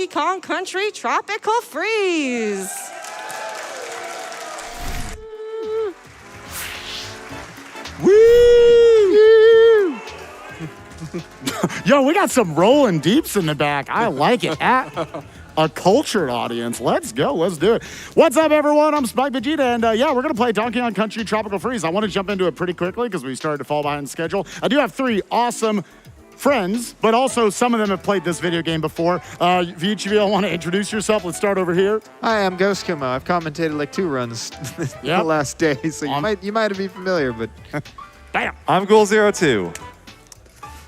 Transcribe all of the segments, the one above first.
Donkey Kong Country Tropical Freeze. Woo! Yo, we got some rolling deeps in the back. I like it. A cultured audience. Let's go. Let's do it. What's up, everyone? I'm spikevegeta, and yeah, we're going to play Donkey Kong Country Tropical Freeze. I want to jump into it pretty quickly because we started to fall behind schedule. I do have 3 awesome friends, but also some of them have played this video game before. If each of you want to introduce yourself, let's start over here. Hi, I'm Ghost Kumo. I've commentated like 2 runs the last day, so you might be familiar, but Bam. I'm Ghoul02.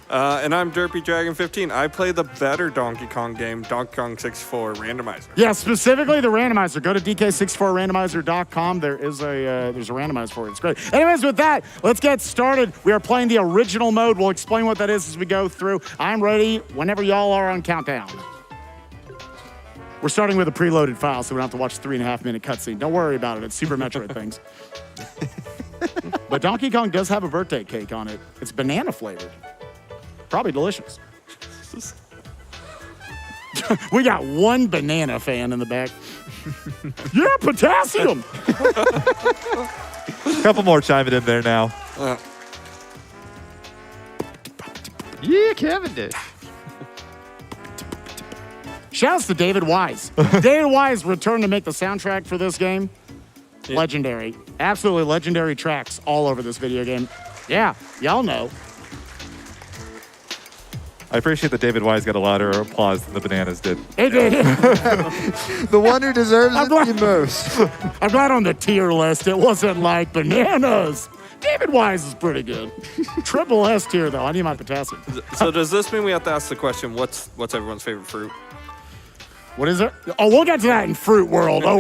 And I'm Derpy Dragon 15. I play the better Donkey Kong game, Donkey Kong 64 Randomizer. Yeah, specifically the randomizer. Go to dk64randomizer.com. There's a randomizer for it. It's great. Anyways, with that, let's get started. We are playing the original mode. We'll explain what that is as we go through. I'm ready whenever y'all are on countdown. We're starting with a preloaded file, so we don't have to watch 3.5-minute cutscene. Don't worry about it. It's Super Metroid things. But Donkey Kong does have a birthday cake on it. It's banana flavored. Probably delicious. We got one banana fan in the back. Yeah, potassium. A couple more chiming in there now. yeah, Cavendish. Shouts to David Wise. David Wise returned to make the soundtrack for this game. Yeah. Legendary. Absolutely legendary tracks all over this video game. Yeah, y'all know. I appreciate that David Wise got a louder applause than the bananas did. It did. The one who deserves it the most. I'm glad on the tier list it wasn't like bananas. David Wise is pretty good. Triple S tier, though. I need my potassium. So does this mean we have to ask the question, what's everyone's favorite fruit? What is it? Oh, we'll get to that in Fruit World. Oh,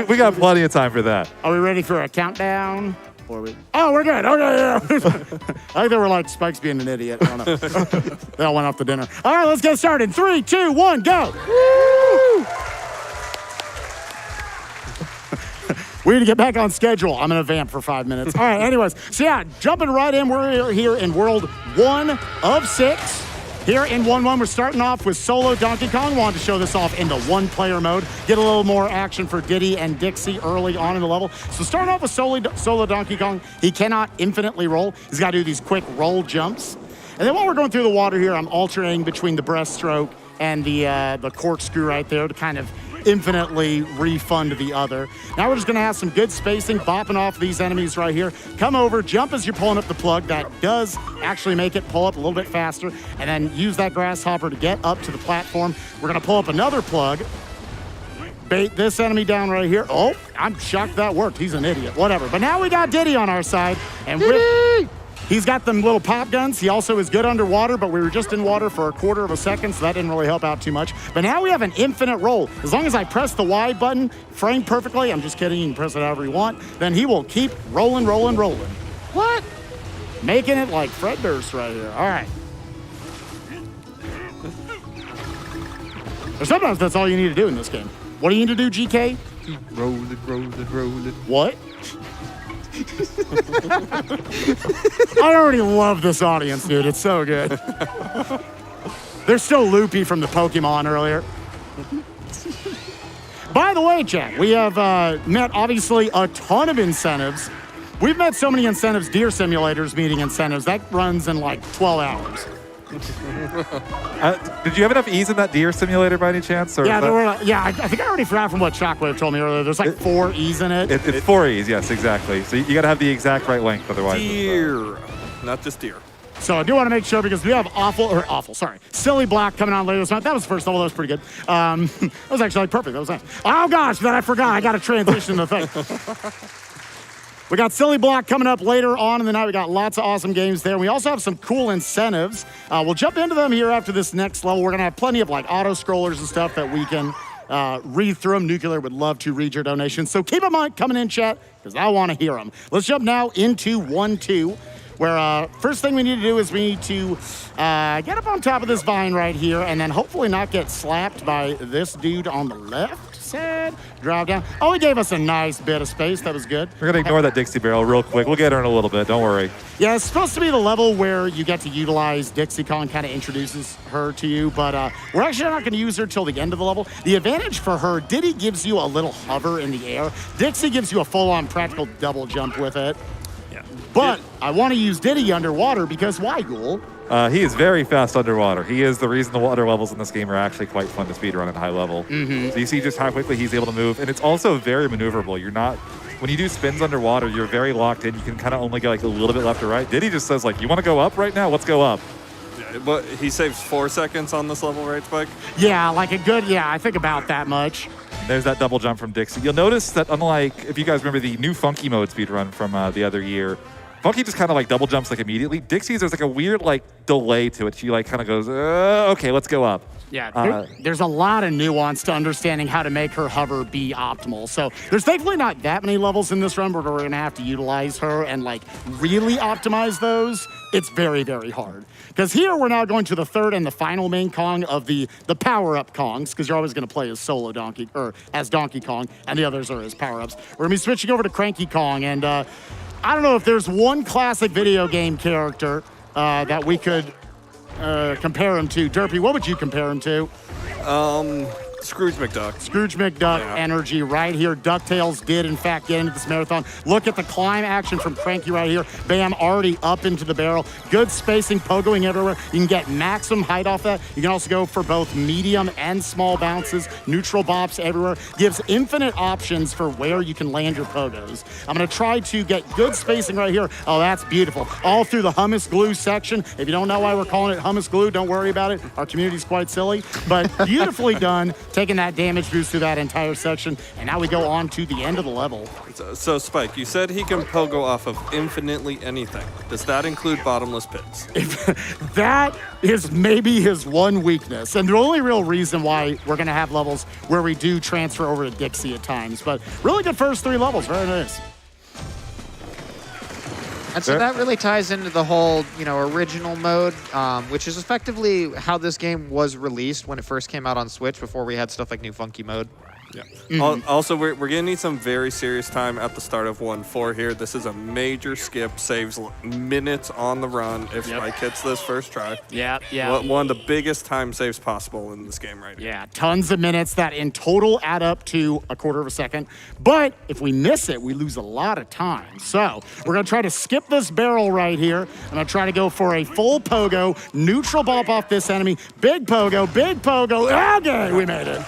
we got plenty of time for that. Are we ready for a countdown? Oh, we're good. Okay, yeah. I think they were like Spike's being an idiot. I don't know. They all went off to dinner. All right, let's get started. 3, 2, 1, go. Woo! We need to get back on schedule. I'm going to vamp for 5 minutes. All right, anyways. So yeah, jumping right in. We're here in World 1 of 6. Here in 1-1, we're starting off with solo Donkey Kong. Wanted to show this off in the 1-player mode. Get a little more action for Diddy and Dixie early on in the level. So starting off with solo Donkey Kong, he cannot infinitely roll. He's got to do these quick roll jumps. And then while we're going through the water here, I'm alternating between the breaststroke and the corkscrew right there to kind of infinitely refund the other. Now we're just gonna have some good spacing, bopping off these enemies right here. Come over, jump as you're pulling up the plug. That does actually make it pull up a little bit faster, and then use that grasshopper to get up to the platform. We're gonna pull up another plug, bait this enemy down right here. Oh, I'm shocked that worked. He's an idiot, whatever. But now we got Diddy on our side, and he's got them little pop guns. He also is good underwater, but we were just in water for a quarter of a second, so that didn't really help out too much. But now we have an infinite roll. As long as I press the Y button, frame perfectly, I'm just kidding, you can press it however you want, then he will keep rolling, rolling, rolling. What? Making it like Fred Durst right here. All right. Or sometimes that's all you need to do in this game. What do you need to do, GK? Roll it, roll it, roll it. What? I already love this audience, dude. It's so good. They're still loopy from the Pokemon earlier. By the way, chat, we have met, obviously, a ton of incentives. We've met so many incentives, Deer Simulator's meeting incentives. That runs in like 12 hours. Did you have enough E's in that deer simulator by any chance? Or yeah, there were. I think I already forgot from what Shockwave told me earlier. There's like 4 E's in it. It's 4 E's, yes, exactly. So you got to have the exact right length, otherwise. Deer, not just deer. So I do want to make sure, because we have Silly Block coming on later this month. That was the first level. That was pretty good. That was actually like perfect. That was nice. Oh gosh, that I forgot. I got to transition the thing. We got Silly Block coming up later on in the night. We got lots of awesome games there. We also have some cool incentives. We'll jump into them here after this next level. We're going to have plenty of like auto scrollers and stuff that we can read through them. Nuclear would love to read your donations. So keep them on coming in, chat, because I want to hear them. Let's jump now into 1-2. where first thing we need to do is we need to get up on top of this vine right here and then hopefully not get slapped by this dude on the left side. Drop down. Oh, he gave us a nice bit of space. That was good. We're going to ignore that Dixie barrel real quick. We'll get her in a little bit. Don't worry. Yeah, it's supposed to be the level where you get to utilize Dixie Kong, kind of introduces her to you, but we're actually not going to use her till the end of the level. The advantage for her, Diddy gives you a little hover in the air. Dixie gives you a full-on practical double jump with it. Yeah. But I want to use Diddy underwater because why, Ghoul? He is very fast underwater. He is the reason the water levels in this game are actually quite fun to speedrun at high level. So you see just how quickly he's able to move, and it's also very maneuverable. You're not, when you do spins underwater, you're very locked in. You can kind of only go like a little bit left or right. Diddy just says like, you want to go up right now? Let's go up. Yeah, but he saves 4 seconds on this level, right, Spike? Yeah, like a good, I think about that much. There's that double jump from Dixie. You'll notice that unlike, if you guys remember the new Funky Mode speedrun from the other year, Funky just kind of like double jumps like immediately. Dixie's, there's like a weird like delay to it. She like kind of goes, okay, let's go up. Yeah, there's a lot of nuance to understanding how to make her hover be optimal. So there's thankfully not that many levels in this run where we're gonna have to utilize her and like really optimize those. It's very, very hard. Because here we're now going to the third and the final main Kong of the power-up Kongs, because you're always gonna play as solo Donkey, or as Donkey Kong, and the others are as power-ups. We're gonna be switching over to Cranky Kong, and I don't know if there's one classic video game character that we could compare him to. Derpy, what would you compare him to? Scrooge McDuck. Scrooge McDuck energy right here. DuckTales did, in fact, get into this marathon. Look at the climb action from Cranky right here. Bam, already up into the barrel. Good spacing, pogoing everywhere. You can get maximum height off that. You can also go for both medium and small bounces. Neutral bops everywhere. Gives infinite options for where you can land your pogos. I'm going to try to get good spacing right here. Oh, that's beautiful. All through the hummus glue section. If you don't know why we're calling it hummus glue, don't worry about it. Our community's quite silly, but beautifully done. Taking that damage boost through that entire section, and now we go on to the end of the level. So Spike, you said he can pogo off of infinitely anything. Does that include bottomless pits? That is maybe his one weakness, and the only real reason why we're going to have levels where we do transfer over to Dixie at times. But really good first 3 levels, very nice. And so that really ties into the whole, original mode, which is effectively how this game was released when it first came out on Switch before we had stuff like New Funky Mode. Yeah. Also, we're going to need some very serious time at the start of 1-4 here. This is a major skip, saves minutes on the run if Spike hits this first try. Yeah. One of the biggest time saves possible in this game right now. Yeah, tons of minutes that in total add up to a quarter of a second. But if we miss it, we lose a lot of time. So we're going to try to skip this barrel right here. I'm going to try to go for a full pogo, neutral bop off this enemy. Big pogo. Okay, we made it.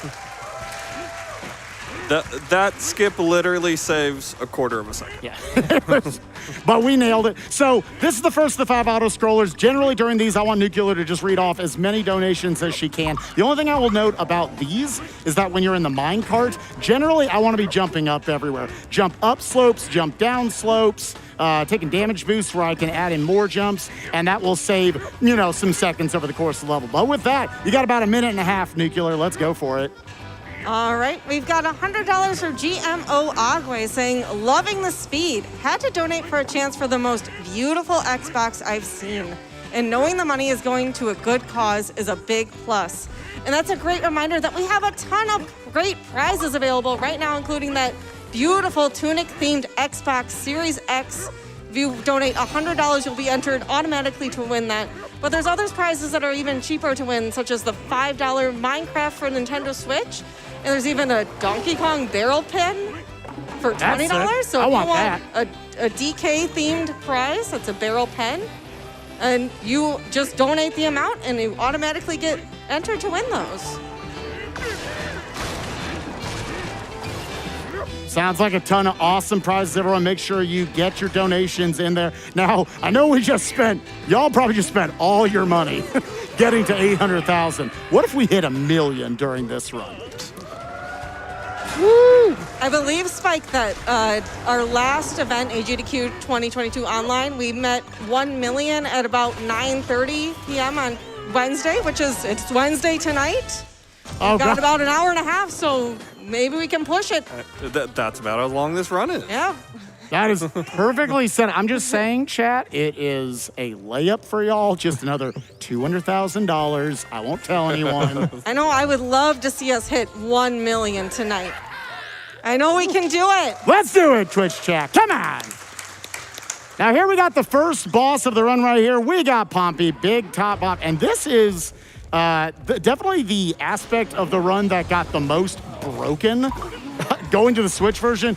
That skip literally saves a quarter of a second. Yeah. But we nailed it. So this is the first of the 5 auto scrollers. Generally during these, I want Nuclear to just read off as many donations as she can. The only thing I will note about these is that when you're in the mine cart, generally I want to be jumping up everywhere. Jump up slopes, jump down slopes, taking damage boosts where I can add in more jumps, and that will save, some seconds over the course of the level. But with that, you got about a minute and a half, Nuclear. Let's go for it. All right, we've got $100 for GMO Agwe saying, loving the speed. Had to donate for a chance for the most beautiful Xbox I've seen. And knowing the money is going to a good cause is a big plus. And that's a great reminder that we have a ton of great prizes available right now, including that beautiful tunic-themed Xbox Series X. If you donate $100, you'll be entered automatically to win that. But there's other prizes that are even cheaper to win, such as the $5 Minecraft for Nintendo Switch. And there's even a Donkey Kong barrel pin for $20. So if you want a DK-themed prize, that's a barrel pen. And you just donate the amount, and you automatically get entered to win those. Sounds like a ton of awesome prizes, everyone. Make sure you get your donations in there. Now, I know y'all probably just spent all your money getting to 800,000. What if we hit 1 million during this run? Woo! I believe, Spike, that our last event, SGDQ 2022 online, we met 1 million at about 9:30 p.m. on Wednesday, it's Wednesday tonight. We've got about an hour and a half, so maybe we can push it. That's about how long this run is. Yeah. That is perfectly said. I'm just saying, chat, it is a layup for y'all. Just another $200,000. I won't tell anyone. I know I would love to see us hit 1 million tonight. I know we can do it. Let's do it, Twitch chat. Come on. Now here we got the first boss of the run right here. We got Pompey, big top bop. And this is definitely the aspect of the run that got the most broken. Going to the Switch version.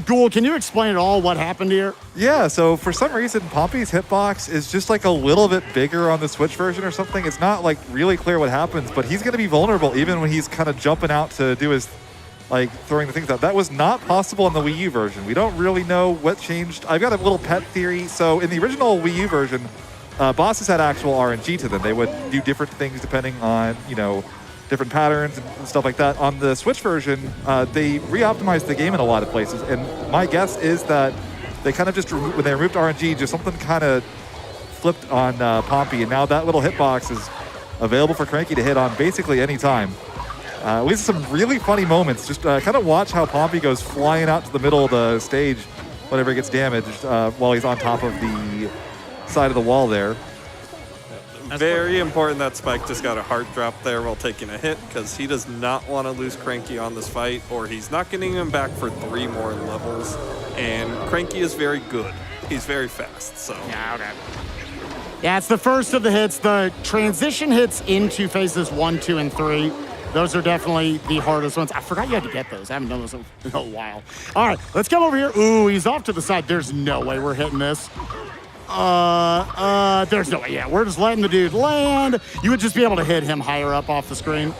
Ghoul, can you explain at all what happened here? Yeah, so for some reason, Pompey's hitbox is just like a little bit bigger on the Switch version or something. It's not like really clear what happens, but he's going to be vulnerable even when he's kind of jumping out to do his, like throwing the things out. That was not possible in the Wii U version. We don't really know what changed. I've got a little pet theory. So in the original Wii U version, bosses had actual RNG to them. They would do different things depending on, different patterns and stuff like that. On the Switch version, they re-optimized the game in a lot of places, and my guess is that they kind of just, when they removed RNG, just something kind of flipped on Pompey, and now that little hitbox is available for Cranky to hit on basically any time. Leads to some really funny moments. Just kind of watch how Pompey goes flying out to the middle of the stage whenever he gets damaged while he's on top of the side of the wall there. Very important that Spike just got a heart drop there while taking a hit, because he does not want to lose Cranky on this fight, or he's not getting him back for 3 more levels. And Cranky is very good. He's very fast, so. Yeah, okay. Yeah, it's the first of the hits. The transition hits into phases 1, 2, and 3. Those are definitely the hardest ones. I forgot you had to get those. I haven't done those in a while. All right, let's come over here. Ooh, he's off to the side. There's no way we're hitting this. There's no way. Yeah, we're just letting the dude land. You would just be able to hit him higher up off the screen.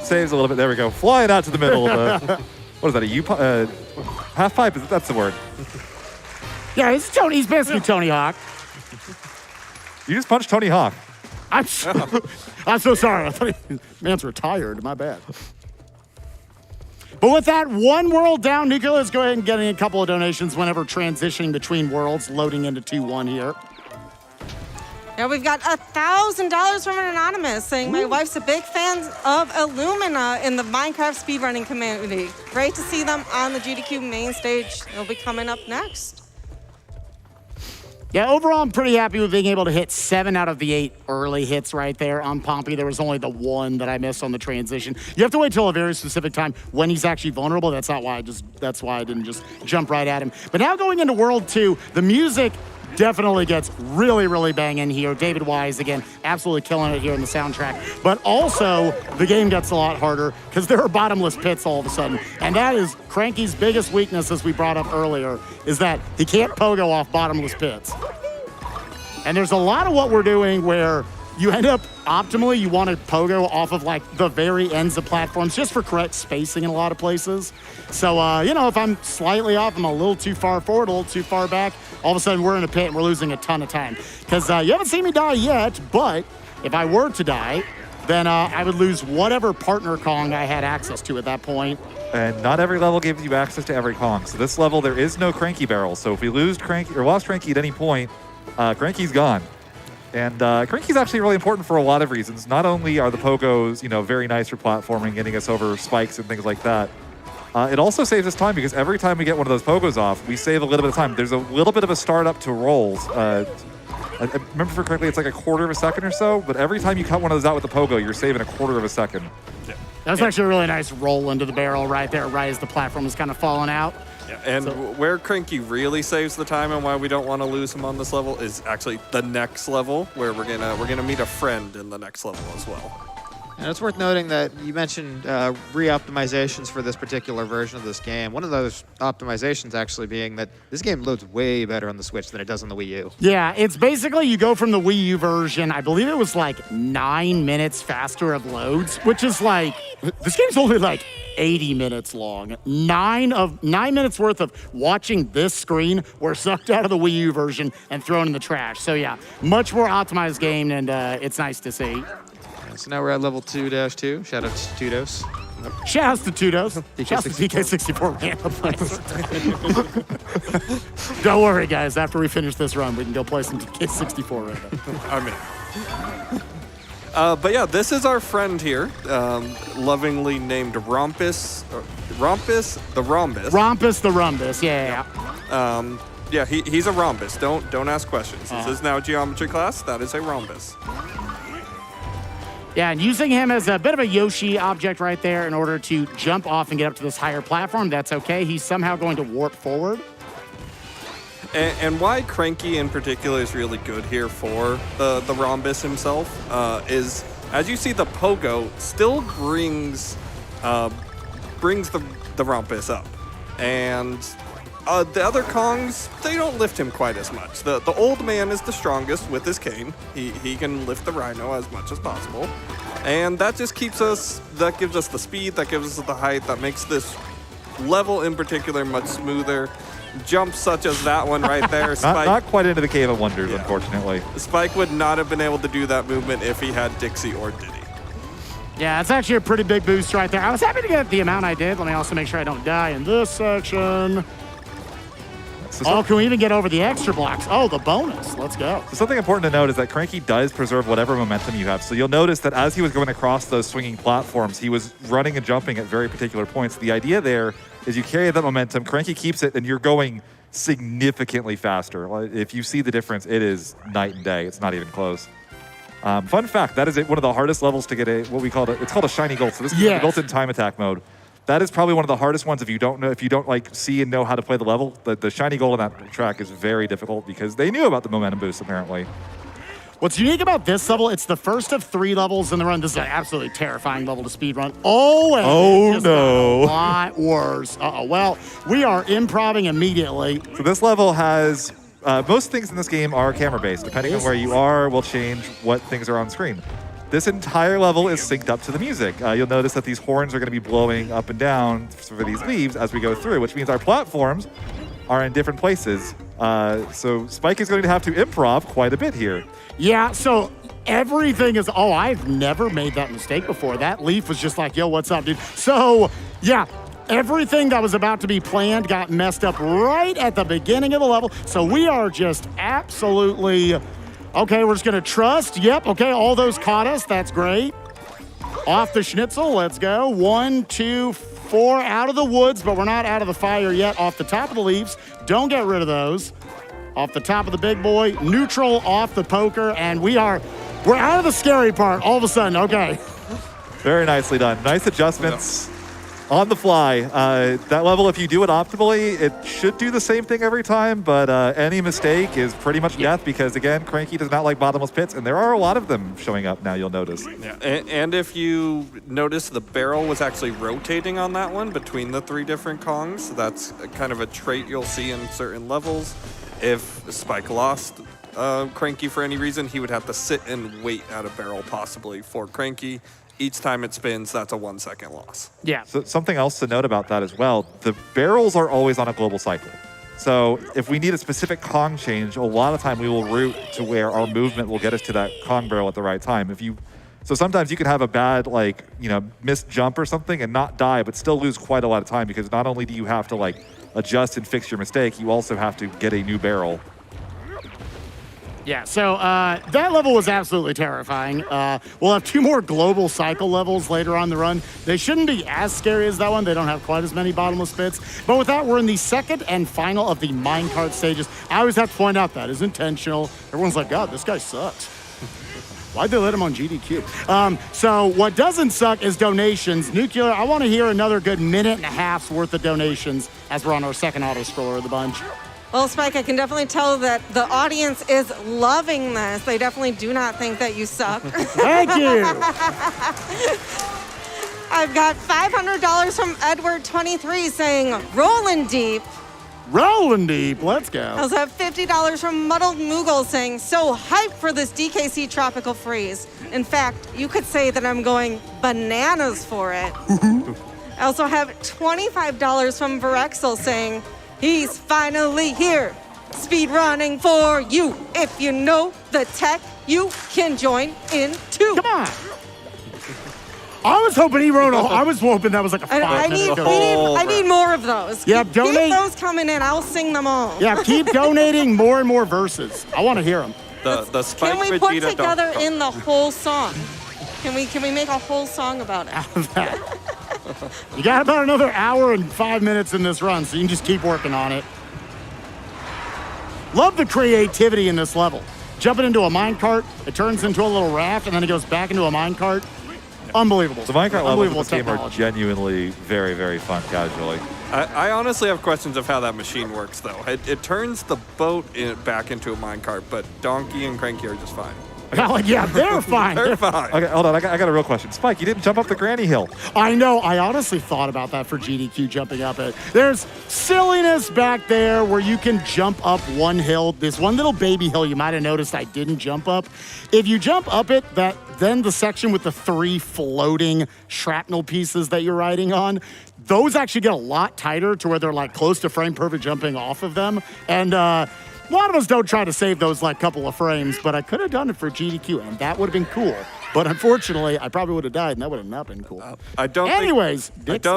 Saves a little bit. There we go. Flying out to the middle of the, what is that, a half pipe? That's the word. Yeah, he's Tony. He's basically Tony Hawk. You just punched Tony Hawk. I'm so sorry. I thought man's retired. My bad. But with that, one world down, Nuclear is going and getting a couple of donations whenever transitioning between worlds, loading into 2-1 here. Yeah, we've got $1,000 from an anonymous saying, my wife's a big fan of Illumina in the Minecraft speedrunning community. Great to see them on the GDQ main stage. They'll be coming up next. Yeah, overall, I'm pretty happy with being able to hit 7 out of the 8 early hits right there on Pompey. There was only the 1 that I missed on the transition. You have to wait till a very specific time when he's actually vulnerable. That's why I didn't just jump right at him. But now going into World 2, the music definitely gets really, really banging here. David Wise, again, absolutely killing it here in the soundtrack. But also, the game gets a lot harder because there are bottomless pits all of a sudden. And that is Cranky's biggest weakness, as we brought up earlier, is that he can't pogo off bottomless pits. And there's a lot of what we're doing where you end up optimally, you want to pogo off of like the very ends of platforms just for correct spacing in a lot of places. So, if I'm slightly off, I'm a little too far forward, a little too far back, all of a sudden we're in a pit and we're losing a ton of time. Because you haven't seen me die yet, but if I were to die, then I would lose whatever partner Kong I had access to at that point. And not every level gives you access to every Kong. So this level, there is no Cranky barrel. So if we lose Cranky or lost Cranky at any point, Cranky's gone. And Cranky's actually really important for a lot of reasons. Not only are the pogos, very nice for platforming, getting us over spikes and things like that. It also saves us time because every time we get one of those pogos off, we save a little bit of time. There's a little bit of a startup to rolls. I remember correctly, it's like a quarter of a second or so, but every time you cut one of those out with the pogo, you're saving a quarter of a second. Yeah. That's actually a really nice roll into the barrel right there, right as the platform is kind of falling out. Yeah, and where Cranky really saves the time and why we don't want to lose him on this level is actually the next level, where we're gonna meet a friend in the next level as well. And it's worth noting that you mentioned re-optimizations for this particular version of this game. One of those optimizations actually being that this game loads way better on the Switch than it does on the Wii U. Yeah, it's basically you go from the Wii U version, I believe it was like 9 minutes faster of loads, which is like, this game's only like 80 minutes long. 9 minutes worth of watching this screen were sucked out of the Wii U version and thrown in the trash. So yeah, much more optimized game, and it's nice to see. So now we're at level 2-2. Shout out to Tudos. Shout out to Tudos. Shout out to DK64 man. Don't worry, guys. After we finish this run, we can go play some DK64 right now. I'm in. But yeah, this is our friend here, lovingly named Rompus the Rhombus. Rompus the Rhombus, yeah. Yeah, he's a rhombus. Don't ask questions. This is now geometry class. That is a rhombus. Yeah, and using him as a bit of a Yoshi object right there in order to jump off and get up to this higher platform, that's okay. He's somehow going to warp forward. And why Cranky in particular is really good here for the rhombus himself is, as you see, the pogo still brings the rhombus up. And the other Kongs, they don't lift him quite as much. The old man is the strongest with his cane. He can lift the Rhino as much as possible. And that just gives us the speed, that gives us the height, that makes this level in particular much smoother. Jumps such as that one right there. Spike, not quite into the Cave of Wonders, unfortunately. Spike would not have been able to do that movement if he had Dixie or Diddy. Yeah, it's actually a pretty big boost right there. I was happy to get the amount I did. Let me also make sure I don't die in this section. Oh, can we even get over the extra blocks? Oh, the bonus. Let's go. So something important to note is that Cranky does preserve whatever momentum you have. So you'll notice that as he was going across those swinging platforms, he was running and jumping at very particular points. The idea there is you carry that momentum, Cranky keeps it, and you're going significantly faster. If you see the difference, it is night and day. It's not even close. Fun fact, that is one of the hardest levels to get it's called a shiny gold. So this is the built-in time attack mode. That is probably one of the hardest ones if you don't like see and know how to play the level. The shiny gold on that track is very difficult because they knew about the momentum boost apparently. What's unique about this level, it's the first of 3 levels in the run. This is an absolutely terrifying level to speedrun. Oh no. A lot worse. Well, we are improving immediately. So this level has, most things in this game are camera-based. Depending on where you are, will change what things are on screen. This entire level is synced up to the music. You'll notice that these horns are going to be blowing up and down for these leaves as we go through, which means our platforms are in different places. So Spike is going to have to improv quite a bit here. Yeah, so everything is, I've never made that mistake before. That leaf was just like, yo, what's up, dude? So, yeah, everything that was about to be planned got messed up right at the beginning of the level. So we are just absolutely... Okay, we're just gonna trust. Yep, okay, all those caught us. That's great. Off the schnitzel, let's go. 1, 2, 4, out of the woods, but we're not out of the fire yet. Off the top of the leaves, don't get rid of those. Off the top of the big boy, neutral off the poker, and we're out of the scary part all of a sudden, okay. Very nicely done. Nice adjustments. On the fly. That level, if you do it optimally, it should do the same thing every time, but any mistake is pretty much death because, again, Cranky does not like bottomless pits, and there are a lot of them showing up now, you'll notice. Yeah, and if you notice, the barrel was actually rotating on that one between the 3 different Kongs. That's kind of a trait you'll see in certain levels. If Spike lost Cranky for any reason, he would have to sit and wait at a barrel possibly for Cranky. Each time it spins, that's a 1 second loss. Yeah. So something else to note about that as well, the barrels are always on a global cycle. So if we need a specific Kong change, a lot of time we will route to where our movement will get us to that Kong barrel at the right time. So sometimes you could have a bad, missed jump or something and not die, but still lose quite a lot of time because not only do you have to adjust and fix your mistake, you also have to get a new barrel. Yeah, so that level was absolutely terrifying. We'll have 2 more global cycle levels later on the run. They shouldn't be as scary as that one. They don't have quite as many bottomless pits. But with that, we're in the second and final of the minecart stages. I always have to point out that is intentional. Everyone's like, God, this guy sucks. Why'd they let him on GDQ? So what doesn't suck is donations. Nuclear, I want to hear another good minute and a half's worth of donations as we're on our second auto-scroller of the bunch. Well, Spike, I can definitely tell that the audience is loving this. They definitely do not think that you suck. Thank you. I've got $500 from Edward23 saying, rolling deep. Rolling deep, let's go. I also have $50 from Muddled Moogle saying, so hyped for this DKC Tropical Freeze. In fact, you could say that I'm going bananas for it. I also have $25 from Varexel saying, he's finally here, speed running for you. If you know the tech, you can join in too. Come on. I was hoping he wrote I was hoping that was like a 5 minute I need more of those. Yeah, keep donate. those coming in. I'll sing them all. Yeah, keep donating more and more verses. I want to hear them. The Spike Can we put Vegeta together in the whole song? Can we make a whole song about it? You got about another hour and 5 minutes in this run, so you can just keep working on it. Love the creativity in this level. Jumping into a minecart, it turns into a little raft, and then it goes back into a minecart. Unbelievable. The minecart levels in Unbelievable this game are technology. genuinely very, very fun casually. I honestly have questions of how that machine works, though. It turns the boat back into a minecart, but Donkey and Cranky are just fine. Like, yeah, they're fine. They're fine. Okay, hold on. I got a real question. Spike, you didn't jump up the granny hill. I know. I honestly thought about that for GDQ jumping up it. There's silliness back there where you can jump up one hill. There's one little baby hill you might have noticed I didn't jump up. If you jump up it, then the section with the 3 floating shrapnel pieces that you're riding on, those actually get a lot tighter to where they're like close to frame perfect jumping off of them. And a lot of us don't try to save those like couple of frames, but I could have done it for GDQ, and that would have been cool. But unfortunately, I probably would have died, and that would have not been cool. I don't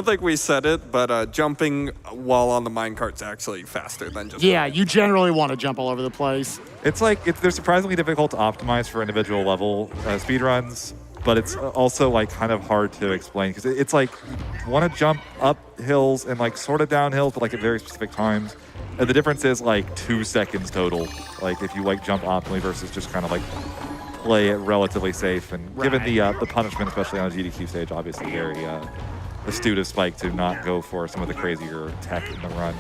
think we said it, but jumping while on the minecart's actually faster than just Yeah, you generally want to jump all over the place. It's like they're surprisingly difficult to optimize for individual level speedruns, but it's also like kind of hard to explain because it's like you want to jump up hills and like sort of down hills, but like at very specific times. And the difference is like 2 seconds total. Like if you like jump optimally versus just kind of like play it relatively safe. And given the punishment, especially on a GDQ stage, obviously very astute of Spike to not go for some of the crazier tech in the run.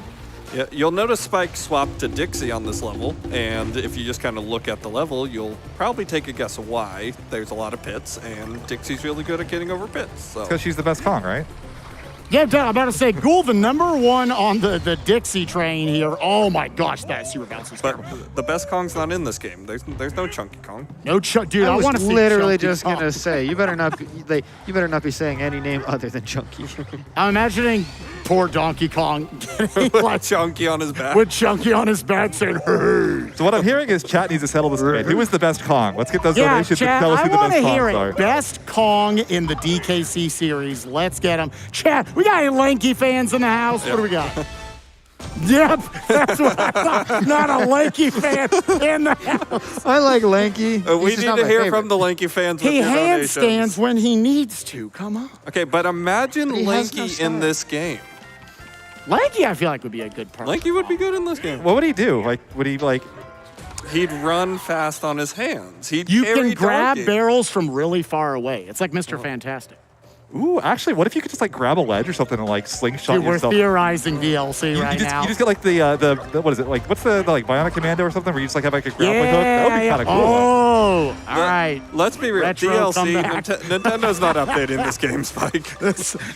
Yeah, you'll notice Spike swapped to Dixie on this level, and if you just kind of look at the level, you'll probably take a guess of why. There's a lot of pits, and Dixie's really good at getting over pits. So. Because she's the best Kong, right? Yeah, I'm about to say, Ghoul, the #1 on the Dixie train here. Oh my gosh, that super bounce is terrible. But the best Kong's not in this game. There's no Chunky Kong. No, dude, I want to see literally Chunky just Kong. gonna say you better not be saying any name other than Chunky. I'm imagining poor Donkey Kong getting like Chunky on his back. with Chunky on his back saying, "Hey." So what I'm hearing is chat needs to settle this debate. Who is the best Kong? Let's get those Yeah, donations chat, and tell us I who the want best to hear Kongs it. are. Best Kong in the DKC series. Let's get him. Chat, we got any lanky fans in the house? What do we got? Yep, that's what I thought. Not a lanky fan in the house. I like Lanky. We He's just need not to my hear favorite. from the Lanky fans with He their donations. handstands when he needs to. Come on. Okay, but imagine He has no Lanky style. in this game. Lanky, I feel like would be a good part. Lanky would be good in this game. What would he do? Like, would he like? He'd run fast on his hands. He'd You carry can grab Donkey. barrels from really far away. It's like Mr. Fantastic. Ooh, actually, what if you could just like grab a ledge or something and like slingshot Dude, we're yourself? theorizing DLC You right just, now. you just get like the what is it like? What's the like Bionic Commando or something where you just like have like a grappling hook? That would be yeah. kind of cool. Oh, all right. Let's be real. Retro DLC. comeback. Nintendo's not updating this game, Spike.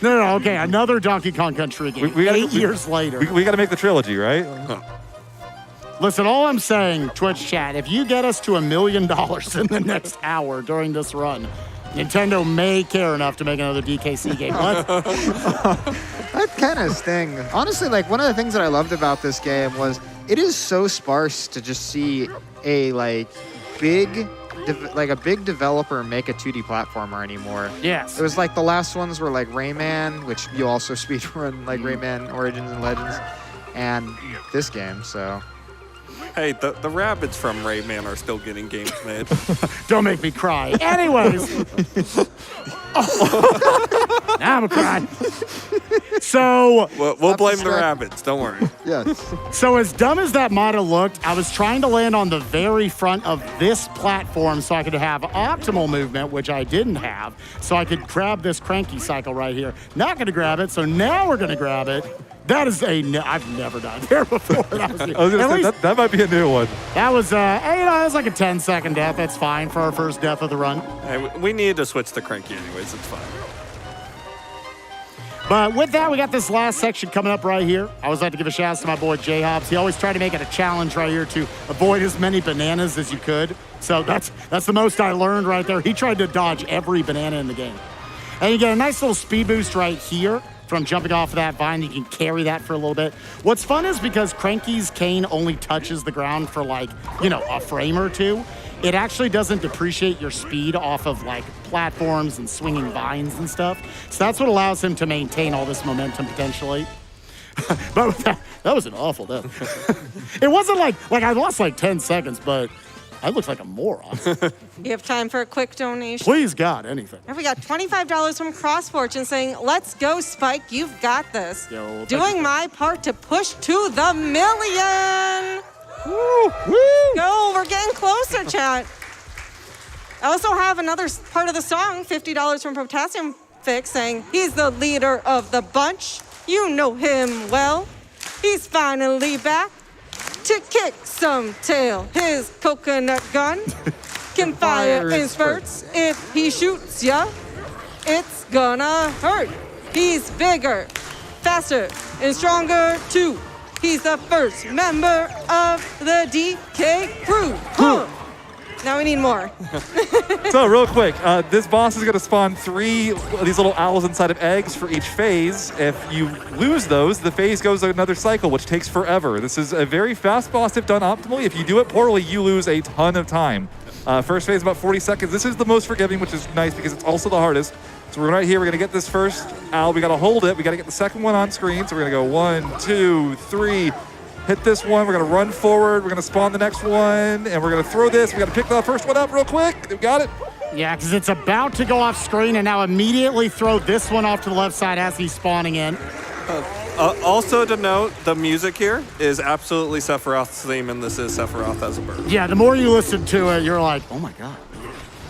No, okay. Another Donkey Kong Country game. We gotta- 8 years later. We got to make the trilogy, right? Listen, all I'm saying, Twitch chat, if you get us to $1 million in the next hour during this run, Nintendo may care enough to make another DKC game. That kind of sting. Honestly, like one of the things that I loved about this game was it is so sparse to just see a big developer make a 2D platformer anymore. Yes. It was like the last ones were like Rayman, which you also speedrun like Rayman Origins and Legends, and this game. So Hey, the rabbits from Rayman are still getting games made. Don't make me cry. Anyways. Now I'm crying. So, We'll blame the rabbits. Don't worry. yes, so as dumb as that model looked, I was trying to land on the very front of this platform so I could have optimal movement, which I didn't have. So I could grab this cranky cycle right here. Not going to grab it, so now we're going to grab it. That is I've never done there before. That was, I was gonna at say, least, that might be a new one. that was that was like a 10-second death. That's fine for our first death of the run. Hey, we need to switch to Cranky anyways. It's fine. But with that, we got this last section coming up right here. I always like to give a shout out to my boy J-Hobbs. He always tried to make it a challenge right here to avoid as many bananas as you could. So that's the most I learned right there. He tried to dodge every banana in the game. And you get a nice little speed boost right here from jumping off of that vine. You can carry that for a little bit. What's fun is because Cranky's cane only touches the ground for a frame or two, it actually doesn't depreciate your speed off of like platforms and swinging vines and stuff. So that's what allows him to maintain all this momentum potentially. But that was an awful death. It wasn't like I lost like 10 seconds, but I looked like a moron. You have time for a quick donation? Please, God, anything. And we got $25 from CrossFortune saying, "Let's go, Spike. You've got this. Yo, thank Doing you. my part to push to the million." Woo! Go, we're getting closer, chat. I also have another part of the song, $50 from Potassium Fix, saying, he's the leader of the bunch. You know him well. He's finally back to kick some tail. His coconut gun can fire in spurts. If he shoots ya, it's gonna hurt. He's bigger, faster, and stronger too. He's the first member of the DK crew. Huh. Now we need more. So real quick, this boss is going to spawn 3 of these little owls inside of eggs for each phase. If you lose those, the phase goes another cycle, which takes forever. This is a very fast boss if done optimally. If you do it poorly, you lose a ton of time. First phase about 40 seconds. This is the most forgiving, which is nice because it's also the hardest. So we're right here. We're going to get this first owl. We got to hold it. We got to get the second one on screen. So we're going to go 1, 2, 3. Hit this one, we're gonna run forward, we're gonna spawn the next one, and we're gonna throw this. We gotta pick the first one up real quick. We got it. Yeah, because it's about to go off screen, and now immediately throw this one off to the left side as he's spawning in. Also to note, the music here is absolutely Sephiroth's theme, and this is Sephiroth as a bird. Yeah, the more you listen to it, you're like, oh my God.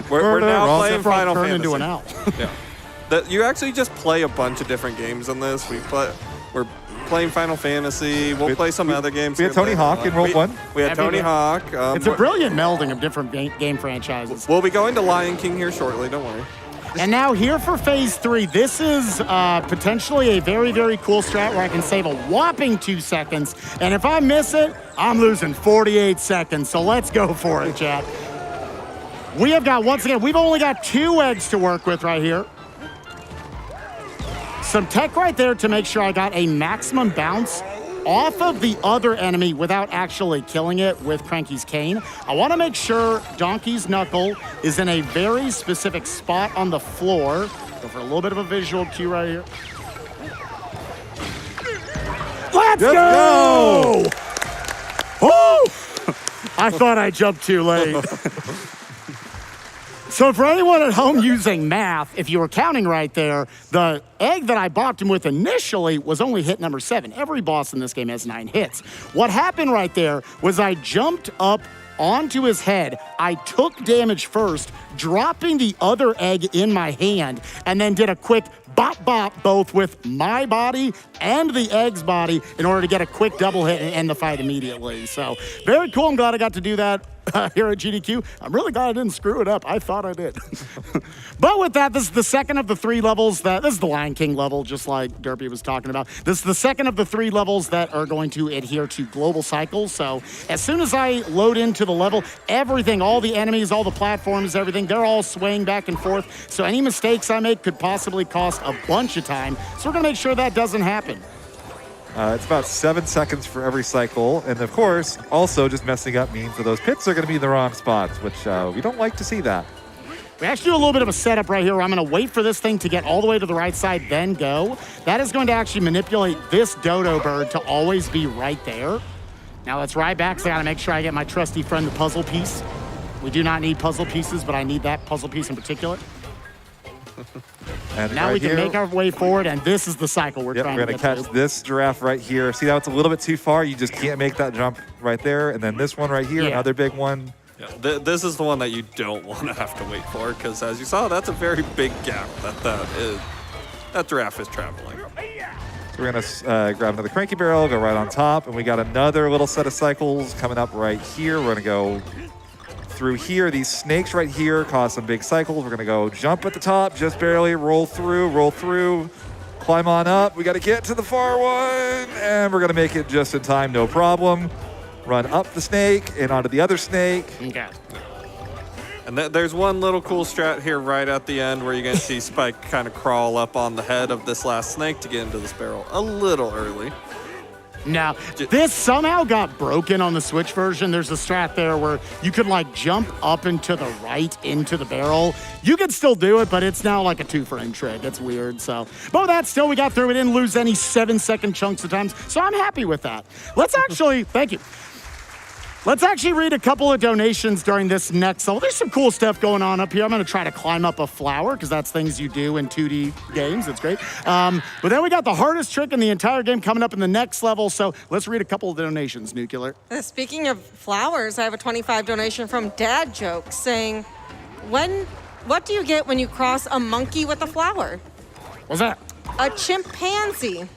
We're now playing Sephiroth Final turned Fantasy. into an owl. Yeah. You actually just play a bunch of different games in this. We're playing Final Fantasy. We'll play some other games. We had Tony Hawk in World 1. We had Tony Hawk. It's a brilliant melding of different game franchises. We'll be going to Lion King here shortly, don't worry. And now here for phase 3, this is potentially a very, very cool strat where I can save a whopping 2 seconds. And if I miss it, I'm losing 48 seconds. So let's go for it, chat. We have got, once again, we've only got 2 eggs to work with right here. Some tech right there to make sure I got a maximum bounce off of the other enemy without actually killing it with Cranky's cane. I want to make sure Donkey's Knuckle is in a very specific spot on the floor. Go for a little bit of a visual cue right here. Let's go! Oh! I thought I jumped too late. So for anyone at home using math, if you were counting right there, the egg that I bopped him with initially was only hit number 7. Every boss in this game has 9 hits. What happened right there was I jumped up onto his head. I took damage first, dropping the other egg in my hand, and then did a quick bop bop both with my body and the egg's body in order to get a quick double hit and end the fight immediately. So very cool. I'm glad I got to do that here at GDQ. I'm really glad I didn't screw it up. I thought I did. But with that, this is the second of the 3 levels this is the Lion King level, just like Derpy was talking about. This is the second of the 3 levels that are going to adhere to global cycles. So as soon as I load into the level, everything, all the enemies, all the platforms, everything, they're all swaying back and forth. So any mistakes I make could possibly cost a bunch of time. So we're gonna make sure that doesn't happen. It's about 7 seconds for every cycle. And of course, also just messing up means that those pits are going to be in the wrong spots, which we don't like to see that. We actually do a little bit of a setup right here where I'm going to wait for this thing to get all the way to the right side, then go. That is going to actually manipulate this dodo bird to always be right there. Now let's ride back, so I got to make sure I get my trusty friend the puzzle piece. We do not need puzzle pieces, but I need that puzzle piece in particular. And now right we can here, make our way forward, and this is the cycle we're trying to get We're going to catch this giraffe right here. See how it's a little bit too far? You just can't make that jump right there. And then this one right here, another big one. Yeah, this is the one that you don't want to have to wait for, because as you saw, that's a very big gap that giraffe is traveling. So we're going to grab another cranky barrel, go right on top, and we got another little set of cycles coming up right here. We're going to go through here. These snakes right here cause some big cycles. We're going to go jump at the top, just barely, roll through, climb on up. We got to get to the far one, and we're going to make it just in time, no problem. Run up the snake and onto the other snake. Okay. And there's one little cool strat here right at the end where you're going to see Spike kind of crawl up on the head of this last snake to get into this barrel a little early. Now, this somehow got broken on the Switch version. There's a strat there where you could like jump up and to the right into the barrel. You could still do it, but it's now like a 2-frame trick. It's weird. So, but with that, still we got through. We didn't lose any 7-second chunks of times. So I'm happy with that. Let's actually, thank you. Let's actually read a couple of donations during this next level. There's some cool stuff going on up here. I'm going to try to climb up a flower because that's things you do in 2D games. It's great. But then we got the hardest trick in the entire game coming up in the next level. So let's read a couple of donations, Nuclear. Speaking of flowers, I have a 25 donation from Dad Joke saying, what do you get when you cross a monkey with a flower? What's that? A chimpanzee.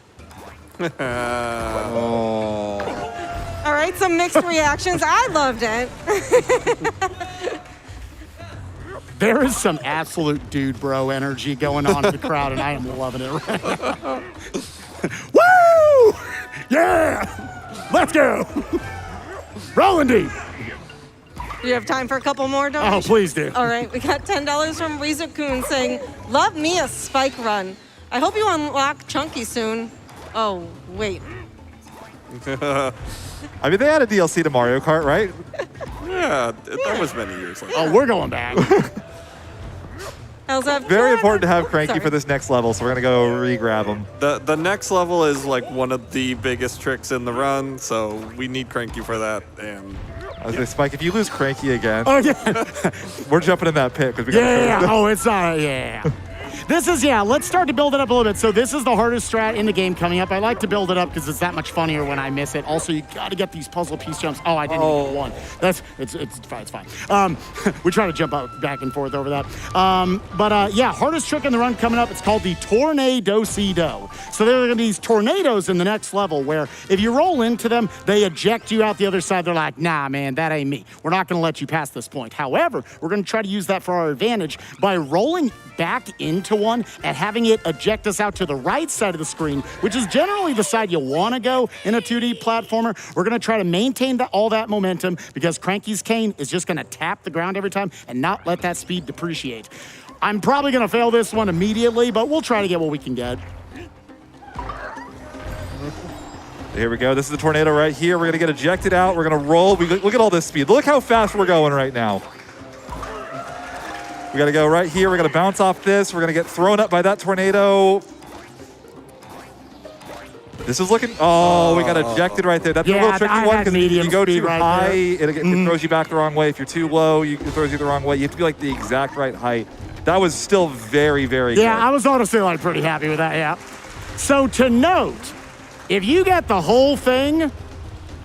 All right, some mixed reactions. I loved it. There is some absolute dude bro energy going on in the crowd, and I am loving it right now. Woo! Yeah! Let's go! Rolling deep. Do you have time for a couple more donations? Oh, please do. All right, we got $10 from Rizukun saying, love me a spike run. I hope you unlock Chunky soon. Oh, wait. I mean, they had a DLC to Mario Kart, right? Yeah, that was many years ago. Oh, we're going back. Very important to have Cranky for this next level, so we're going to go re-grab him. The next level is like one of the biggest tricks in the run, so we need Cranky for that. And I was gonna say, Spike, if you lose Cranky again, Oh, yeah. we're jumping in that pit because we got Yeah. Oh, it's yeah. This is, let's start to build it up a little bit. So this is the hardest strat in the game coming up. I like to build it up because it's that much funnier when I miss it. Also, you got to get these puzzle piece jumps. Oh, I didn't even get one. It's fine. We try to jump up back and forth over that. Hardest trick in the run coming up. It's called the Tornado-C-Do. So there are going to be these tornadoes in the next level where if you roll into them, they eject you out the other side. They're like, nah, man, that ain't me. We're not going to let you pass this point. However, we're going to try to use that for our advantage by rolling back into one and having it eject us out to the right side of the screen, which is generally the side you want to go in a 2D platformer. We're going to try to maintain all that momentum because Cranky's cane is just going to tap the ground every time and not let that speed depreciate. I'm probably going to fail this one immediately, but we'll try to get what we can get. Here we go. This is the tornado right here. We're going to get ejected out. We're going to roll. Look at all this speed. Look how fast we're going right now. We got to go right here. We're going to bounce off this. We're going to get thrown up by that tornado. This is looking... Oh, we got ejected right there. That's a little tricky one because you go too high, it throws you back the wrong way. If you're too low, it throws you the wrong way. You have to be like the exact right height. That was still very, very good. Yeah, I was honestly pretty happy with that, yeah. So to note, if you get the whole thing,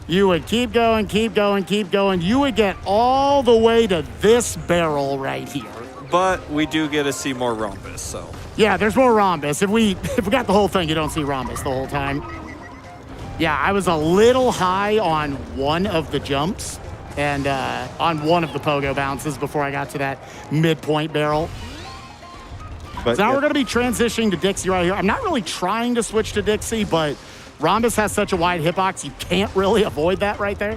you would keep going, keep going, keep going. You would get all the way to this barrel right here. But we do get to see more rhombus, so. Yeah, there's more rhombus. If we got the whole thing, you don't see rhombus the whole time. Yeah, I was a little high on one of the jumps and on one of the pogo bounces before I got to that midpoint barrel. But so now we're going to be transitioning to Dixie right here. I'm not really trying to switch to Dixie, but rhombus has such a wide hitbox, you can't really avoid that right there.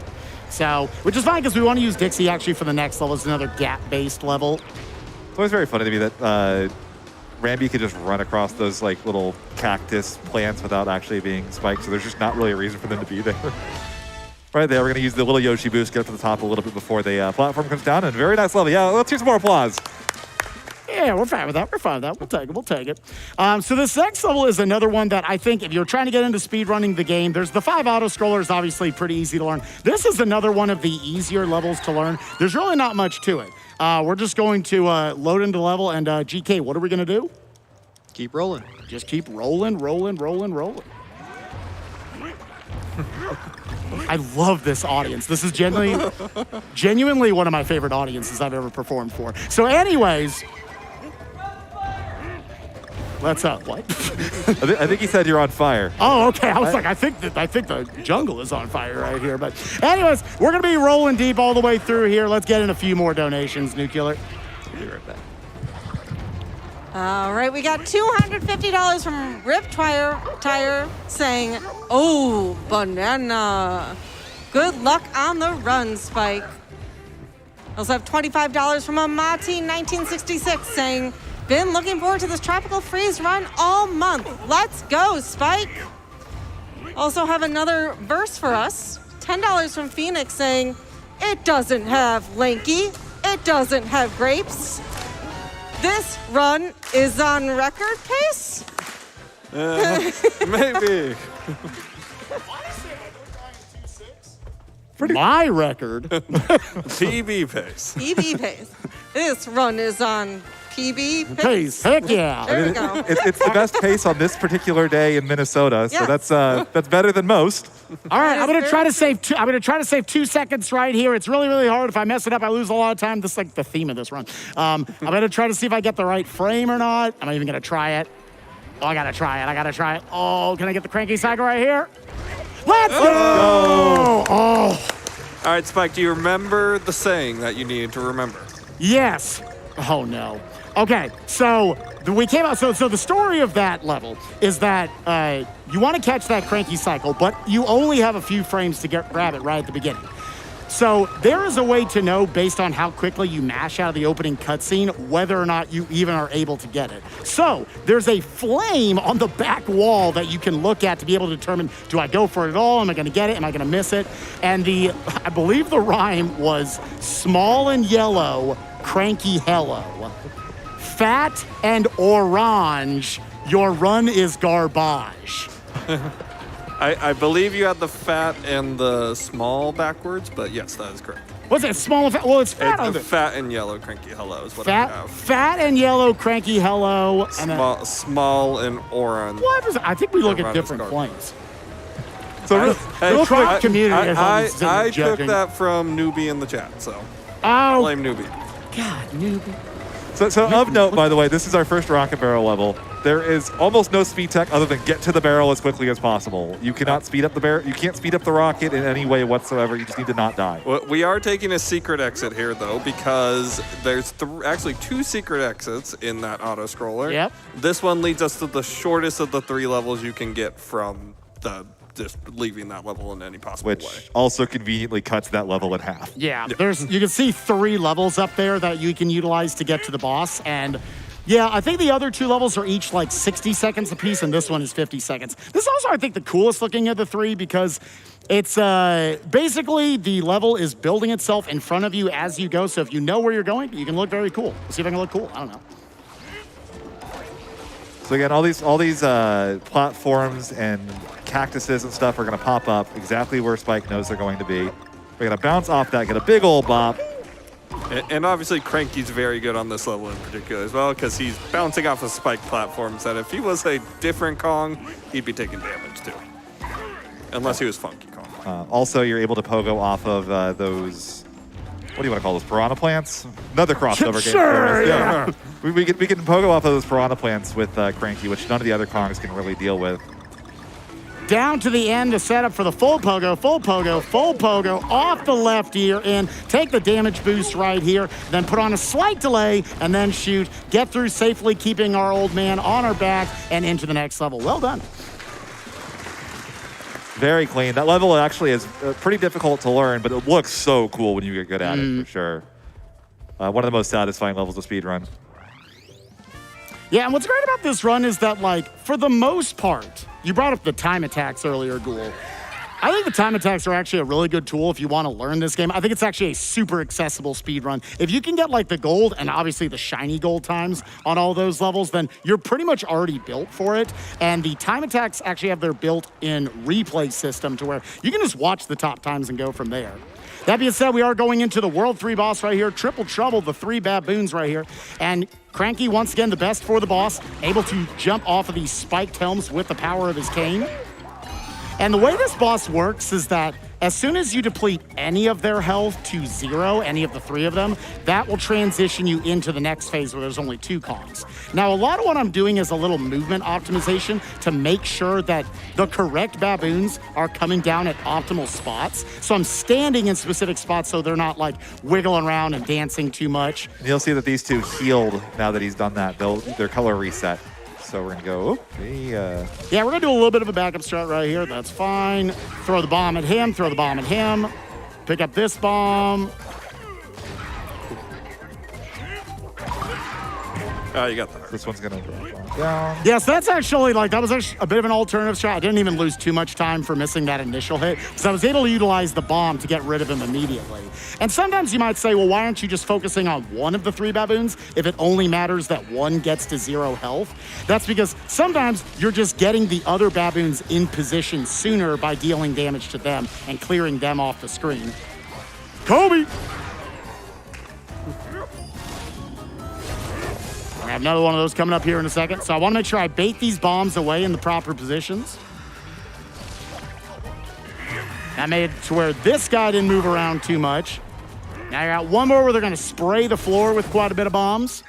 So, which is fine because we want to use Dixie actually for the next level. It's another gap-based level. It's always very funny to me that Rambi could just run across those little cactus plants without actually being spiked, so there's just not really a reason for them to be there. Right there, we're going to use the little Yoshi boost, get up to the top a little bit before the platform comes down, and very nice level. Yeah, let's hear some more applause. Yeah, we're fine with that. We're fine with that. We'll take it. So this next level is another one that I think if you're trying to get into speedrunning the game, there's the 5 auto-scrollers, obviously pretty easy to learn. This is another one of the easier levels to learn. There's really not much to it. We're just going to load into the level, and GK, what are we going to do? Keep rolling. Just keep rolling. I love this audience. This is genuinely one of my favorite audiences I've ever performed for. So anyways... What's up? What? I think he said you're on fire. Oh, okay. I was I think the jungle is on fire right here. But anyways, we're going to be rolling deep all the way through here. Let's get in a few more donations, Nuclear. We'll be right back. All right, we got $250 from Rip Tire saying, oh, banana. Good luck on the run, Spike. Also have $25 from Amati1966 saying, been looking forward to this tropical freeze run all month. Let's go, Spike. Also have another verse for us. $10 from Phoenix saying, it doesn't have Lanky. It doesn't have grapes. This run is on record pace? Maybe. My record. PB pace. PB pace. This run is on PB pace. Heck yeah. There we go. It's the best pace on this particular day in Minnesota, so Yes. that's better than most. All right, I'm is gonna try very to save two. I'm gonna try to save 2 seconds right here. It's really, really hard. If I mess it up, I lose a lot of time. This is like the theme of this run. I'm gonna try to see if I get the right frame or not. I'm even gonna try it. Oh, I gotta try it. Oh, can I get the cranky cycle right here? Let's go! Oh, All right, Spike, do you remember the saying that you needed to remember? yes. Oh no. Okay, so we came out. So the story of that level is that you want to catch that cranky cycle, but you only have a few frames to grab it right at the beginning. So there is a way to know based on how quickly you mash out of the opening cutscene whether or not you even are able to get it. So there's a flame on the back wall that you can look at to be able to determine, do I go for it at all? Am I going to get it? Am I going to miss it? And I believe the rhyme was small and yellow, cranky hello. Fat and orange, your run is garbage. I believe you had the fat and the small backwards, but yes, that is correct. What's it? Small and fat? Well, it's fat on It's the fat and yellow cranky hello is what I have. fat and yellow, cranky hello. And then, Small and orange. what is it? I think we look at Around this different card. flames. So Real quick, community. I took judging. that from Newbie in the chat, so Oh, blame Newbie. God, newbie. So of note, by the way, this is our first rocket barrel level. There is almost no speed tech other than get to the barrel as quickly as possible. You cannot speed up the barrel. You can't speed up the rocket in any way whatsoever. You just need to not die. Well, we are taking a secret exit here, though, because there's actually 2 secret exits in that auto scroller. Yep. This one leads us to the shortest of the 3 levels you can get from just leaving that level in any possible way. Which also conveniently cuts that level in half. Yeah, you can see 3 levels up there that you can utilize to get to the boss. And yeah, I think the other 2 levels are each like 60 seconds apiece, and this one is 50 seconds. This is also, I think, the coolest looking of the 3 because it's basically the level is building itself in front of you as you go. So if you know where you're going, you can look very cool. Let's see if I can look cool. I don't know. So again, all these platforms and cactuses and stuff are going to pop up exactly where Spike knows they're going to be. We're going to bounce off that, get a big old bop. And obviously, Cranky's very good on this level in particular as well, because he's bouncing off of Spike platforms that if he was a different Kong, he'd be taking damage too. Unless he was Funky Kong. Also, you're able to pogo off of those, what do you want to call those, piranha plants? Another crossover game. Sure, for us. yeah. We can pogo off of those piranha plants with Cranky, which none of the other Kongs can really deal with. Down to the end to set up for the full pogo, off the left ear in, take the damage boost right here, then put on a slight delay, and then shoot, get through safely, keeping our old man on our back, and into the next level. Well done. Very clean. That level actually is pretty difficult to learn, but it looks so cool when you get good at it, for sure. One of the most satisfying levels of speedrun. Yeah, and what's great about this run is that, like, for the most part, you brought up the time attacks earlier, Ghoul. I think the time attacks are actually a really good tool if you want to learn this game. I think it's actually a super accessible speed run. If you can get, like, the gold and obviously the shiny gold times on all those levels, then you're pretty much already built for it. And the time attacks actually have their built-in replay system to where you can just watch the top times and go from there. That being said, we are going into the World 3 boss right here. Triple Trouble, the 3 baboons right here. And Cranky, once again, the best for the boss, able to jump off of these spiked helms with the power of his cane. And the way this boss works is that as soon as you deplete any of their health to 0, any of the 3 of them, that will transition you into the next phase where there's only 2 Kongs. Now, a lot of what I'm doing is a little movement optimization to make sure that the correct baboons are coming down at optimal spots. So I'm standing in specific spots so they're not like wiggling around and dancing too much. And you'll see that these 2 healed now that he's done that. Their color reset. So we're gonna go, Yeah, we're gonna do a little bit of a backup strat right here. That's fine. Throw the bomb at him, throw the bomb at him. Pick up this bomb. Oh, you got the heart. This one's going to drop down. Yes, that's actually that was actually a bit of an alternative strat. I didn't even lose too much time for missing that initial hit because I was able to utilize the bomb to get rid of him immediately. And sometimes you might say, well, why aren't you just focusing on one of the 3 baboons if it only matters that one gets to 0 health? That's because sometimes you're just getting the other baboons in position sooner by dealing damage to them and clearing them off the screen. Kobe! I have another one of those coming up here in a second. So I want to make sure I bait these bombs away in the proper positions. That made it to where this guy didn't move around too much. Now I got one more where they're going to spray the floor with quite a bit of bombs.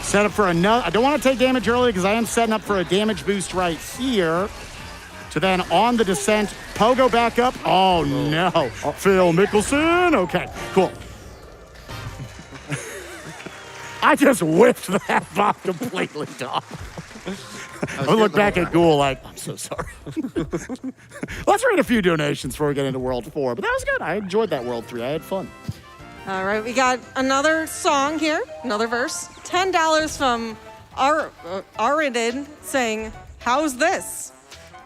Set up for another. I don't want to take damage early because I am setting up for a damage boost right here. To then on the descent, Pogo back up. Oh no, Phil Mickelson. Okay, cool. I just whiffed that bomb completely, dog. I look back at Ghoul like, I'm so sorry. Let's read a few donations before we get into World 4, but that was good. I enjoyed that World 3. I had fun. All right, we got another song here, another verse. $10 from Aridid saying, how's this?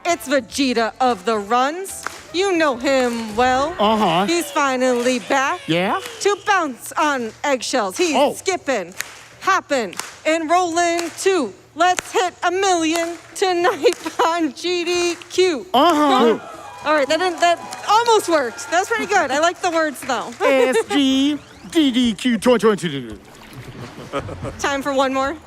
It's Vegeta of the runs. You know him well. Uh-huh. He's finally back. Yeah? To bounce on eggshells. He's skipping, hopping, and rolling too. Let's hit 1 million tonight on GDQ. Uh-huh. All right, that almost worked. That was pretty good. I like the words though. SGDQ 2022. Time for one more.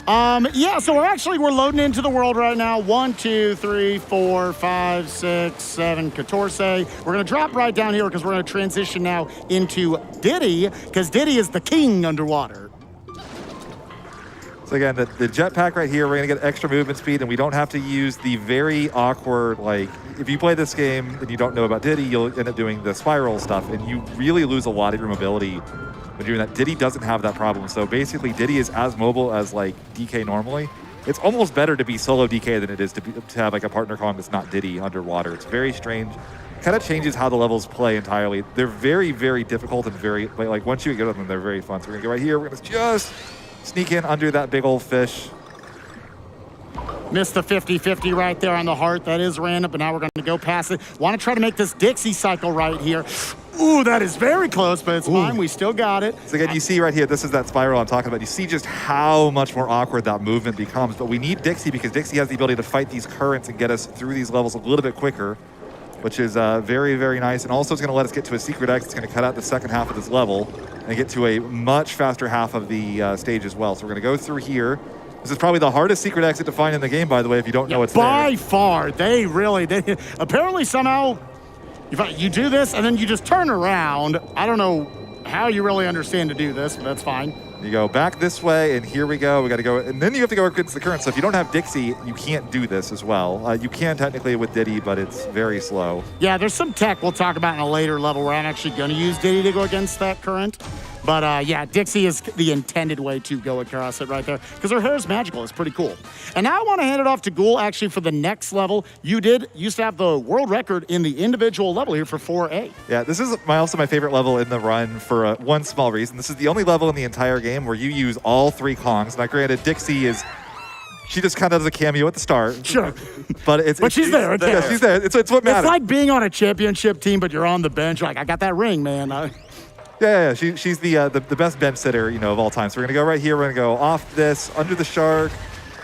Yeah, so we're loading into the world right now. 1, 2, 3, 4, 5, 6, 7, 14. We're going to drop right down here because we're going to transition now into Diddy, because Diddy is the king underwater. So again, the jetpack right here, we're going to get extra movement speed, and we don't have to use the very awkward, if you play this game and you don't know about Diddy, you'll end up doing the spiral stuff, and you really lose a lot of your mobility when doing that. Diddy doesn't have that problem. So basically, Diddy is as mobile as DK normally. It's almost better to be solo DK than it is to have a partner Kong that's not Diddy underwater. It's very strange. Kind of changes how the levels play entirely. They're very, very difficult and very, once you get with them, they're very fun. So we're going to go right here. We're going to just sneak in under that big old fish. Missed the 50-50 right there on the heart. That is random, but now we're going to go past it. Want to try to make this Dixie cycle right here. Ooh, that is very close, but it's fine. We still got it. So again, you see right here, this is that spiral I'm talking about. You see just how much more awkward that movement becomes. But we need Dixie because Dixie has the ability to fight these currents and get us through these levels a little bit quicker, which is very, very nice. And also it's going to let us get to a secret exit. It's going to cut out the second half of this level and get to a much faster half of the stage as well. So we're going to go through here. This is probably the hardest secret exit to find in the game, by the way, if you don't know it's by there. far. They apparently somehow you do this and then you just turn around. I don't know how you really understand to do this, but that's fine. You go back this way, and here we go. We got to go, and then you have to go against the current. So if you don't have Dixie, you can't do this as well. You can technically with Diddy, but it's very slow. Yeah, there's some tech we'll talk about in a later level where I'm actually going to use Diddy to go against that current. But yeah, Dixie is the intended way to go across it right there because her hair is magical. It's pretty cool. And now I want to hand it off to Ghoul actually for the next level. You used to have the world record in the individual level here for 4A. Yeah, this is also my favorite level in the run for one small reason. This is the only level in the entire game where you use all 3 Kongs. Now, granted, Dixie she just kind of does a cameo at the start. Sure. But she's there. Yeah, she's there. It's what matters. It's like being on a championship team, but you're on the bench. You're like, I got that ring, man. Yeah. She's the best bench sitter, of all time. So we're gonna go right here. We're gonna go off this, under the shark,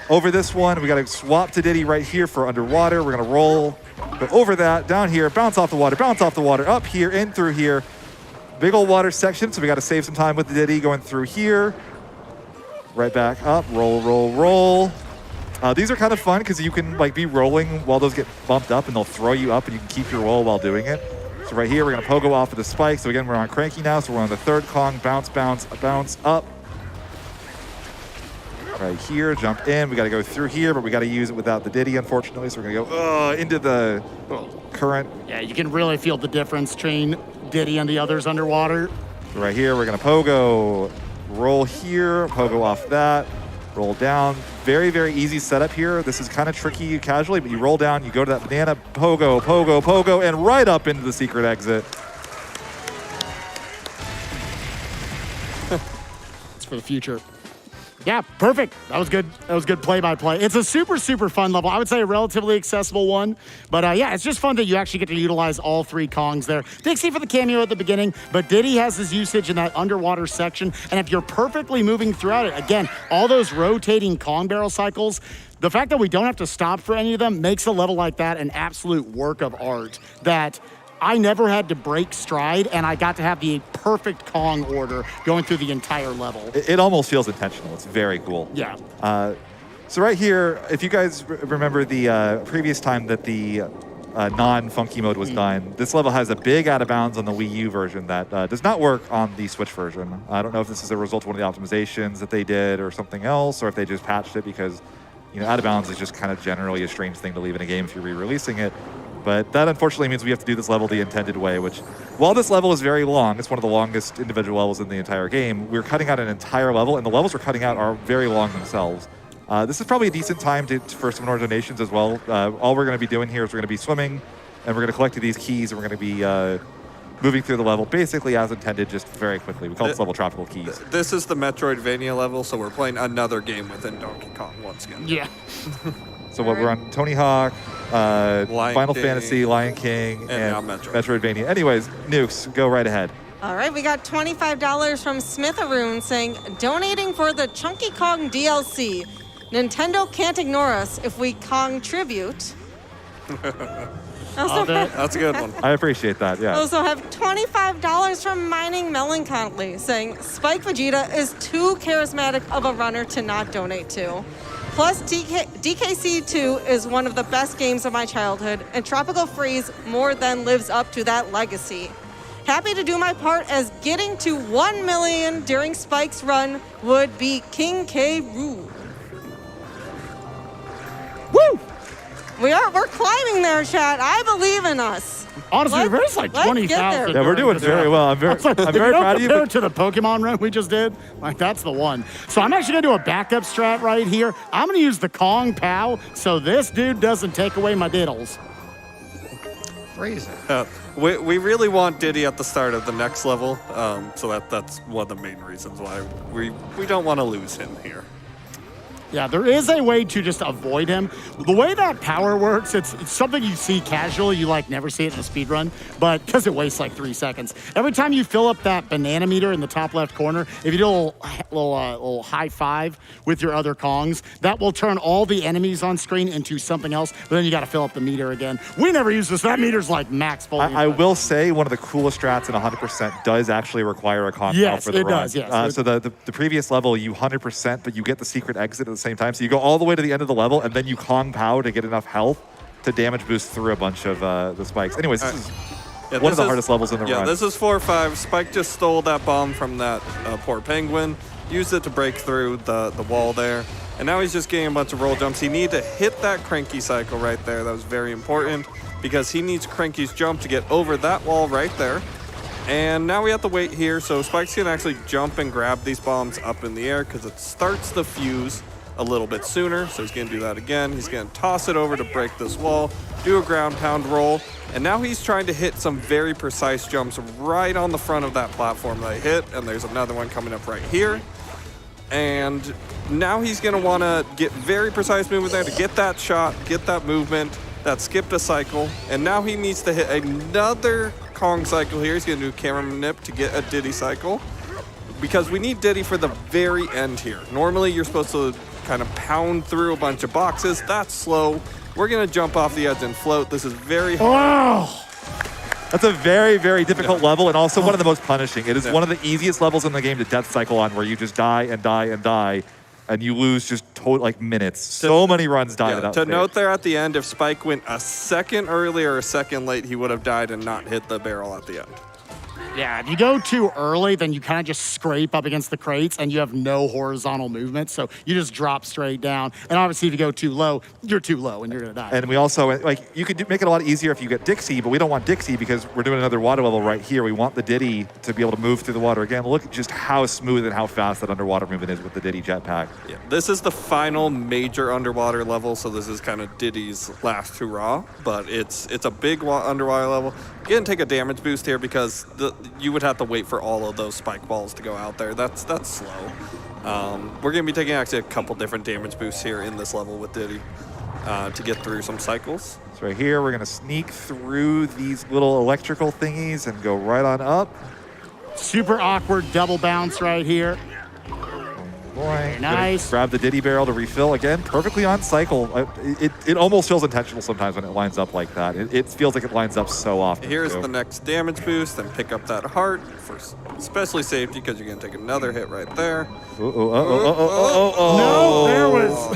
over this one. We gotta swap to Diddy right here for underwater. We're gonna roll, go over that, down here, bounce off the water, up here, in through here. Big old water section, so we gotta save some time with the Diddy going through here. Right back up, roll, roll, roll. These are kind of fun because you can be rolling while those get bumped up and they'll throw you up and you can keep your roll while doing it. So right here, we're going to pogo off of the spike. So again, we're on Cranky now. So we're on the 3rd Kong. Bounce, bounce, bounce up. Right here, jump in. We got to go through here, but we got to use it without the Diddy, unfortunately. So we're going to go into the current. Yeah, you can really feel the difference between Diddy and the others underwater. So right here, we're going to pogo, roll here, pogo off that, roll down. Very, very easy setup here. This is kind of tricky casually, but you roll down, you go to that banana, pogo, pogo, pogo, and right up into the secret exit. for the future. Yeah, perfect. That was good. That was good play-by-play. It's a super, super fun level. I would say a relatively accessible one. But yeah, it's just fun that you actually get to utilize all 3 Kongs there. Dixie for the cameo at the beginning, but Diddy has his usage in that underwater section. And if you're perfectly moving throughout it, again, all those rotating Kong barrel cycles, the fact that we don't have to stop for any of them makes a level like that an absolute work of art that I never had to break stride, and I got to have the perfect Kong order going through the entire level. It almost feels intentional. It's very cool. Yeah. So right here, if you guys remember the previous time that the non-funky mode was done, this level has a big out of bounds on the Wii U version that does not work on the Switch version. I don't know if this is a result of one of the optimizations that they did or something else, or if they just patched it because, you know, out of bounds is just kind of generally a strange thing to leave in a game if you're re-releasing it. But that unfortunately means we have to do this level the intended way, which, while this level is very long, it's one of the longest individual levels in the entire game, we're cutting out an entire level, and the levels we're cutting out are very long themselves. This is probably a decent time for some more donations as well. All we're going to be doing here is we're going to be swimming, and we're going to collect these keys, and we're going to be moving through the level basically as intended, just very quickly. We call this level Tropical Keys. This is the Metroidvania level, so we're playing another game within Donkey Kong once again. Yeah. So what we're on Tony Hawk, Final King, Fantasy, Lion King, and now Metroidvania. Anyways, Nukes, go right ahead. All right, we got $25 from Smitheroon saying, donating for the Chunky Kong DLC. Nintendo can't ignore us if we Kong tribute. That's a good one. I appreciate that, yeah. Also have $25 from Mining Melancholy saying, Spike Vegeta is too charismatic of a runner to not donate to. Plus, DKC2 is one of the best games of my childhood, and Tropical Freeze more than lives up to that legacy. Happy to do my part, as getting to 1 million during Spike's run would be King K. Rool. Woo! We're climbing there, chat. I believe in us. Honestly, there's like let's get 20,000. there. Yeah, we're doing very well. I'm very proud of you. Compared to the Pokemon run we just did, like that's the one. So I'm actually gonna do a backup strat right here. I'm gonna use the Kong Pow so this dude doesn't take away my diddles. Crazy. We really want Diddy at the start of the next level, so that's one of the main reasons why we don't want to lose him here. Yeah, there is a way to just avoid him. The way that power works, it's something you see casually. You like never see it in a speed run, but because it wastes like 3 seconds. Every time you fill up that banana meter in the top left corner, if you do a little high five with your other Kongs, that will turn all the enemies on screen into something else. But then you got to fill up the meter again. We never use this. That meter's like max volume. I will say one of the coolest strats in 100% does actually require a Kong Pow Yes, for the it run. does, yes. So the previous level, you 100%, but you get the secret exit at the same time. So you go all the way to the end of the level, and then you Kong Pow to get enough health to damage boost through a bunch of the spikes. Anyways, this is one of the hardest levels in the run. Yeah, this is 4-5. Spike just stole that bomb from that poor penguin, used it to break through the wall there, and now he's just getting a bunch of roll jumps. He needed to hit that Cranky cycle right there. That was very important because he needs Cranky's jump to get over that wall right there. And now we have to wait here, so Spike's gonna actually jump and grab these bombs up in the air because it starts the fuse a little bit sooner, so he's gonna do that again. He's gonna toss it over to break this wall, do a ground pound roll, and now he's trying to hit some very precise jumps right on the front of that platform that I hit, and there's another one coming up right here. And now he's gonna wanna get very precise movement there to get that shot, get that movement, that skipped a cycle, and now he needs to hit another Kong cycle here. He's gonna do camera nip to get a Diddy cycle, because we need Diddy for the very end here. Normally you're supposed to kind of pound through a bunch of boxes. That's slow. We're gonna jump off the edge and float. This is very hard. Oh! That's a very, very difficult level, and also one of the most punishing. It is one of the easiest levels in the game to death cycle on, where you just die and die and die, and you lose just like minutes. So many runs die to that To stage. note there at the end, if Spike went a second early or a second late, he would have died and not hit the barrel at the end. Yeah, if you go too early, then you kind of just scrape up against the crates and you have no horizontal movement. So you just drop straight down. And obviously, if you go too low, you're too low and you're going to die. And we also, like, you could make it a lot easier if you get Dixie, but we don't want Dixie because we're doing another water level right here. We want the Diddy to be able to move through the water again. Look at just how smooth and how fast that underwater movement is with the Diddy jetpack. Yeah, this is the final major underwater level, so this is kind of Diddy's last hurrah, but it's a big underwater level. gonna take a damage boost here because you would have to wait for all of those spike balls to go out there. That's slow. We're gonna be taking actually a couple different damage boosts here in this level with Diddy to get through some cycles. So right here, we're gonna sneak through these little electrical thingies and go right on up. Super awkward double bounce right here. Very nice. Grab the Diddy barrel to refill again. Perfectly on cycle. It almost feels intentional sometimes when it lines up like that. It feels like it lines up so often. Here's too. the next damage boost, then pick up that heart for especially safety because you're gonna take another hit right there. No, there was.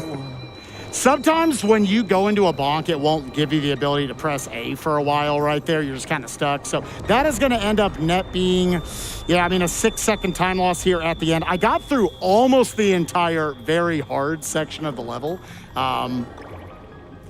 Sometimes when you go into a bonk, it won't give you the ability to press A for a while right there. You're just kind of stuck. So that is going to end up net being, a 6-second time loss here at the end. I got through almost the entire very hard section of the level. I'm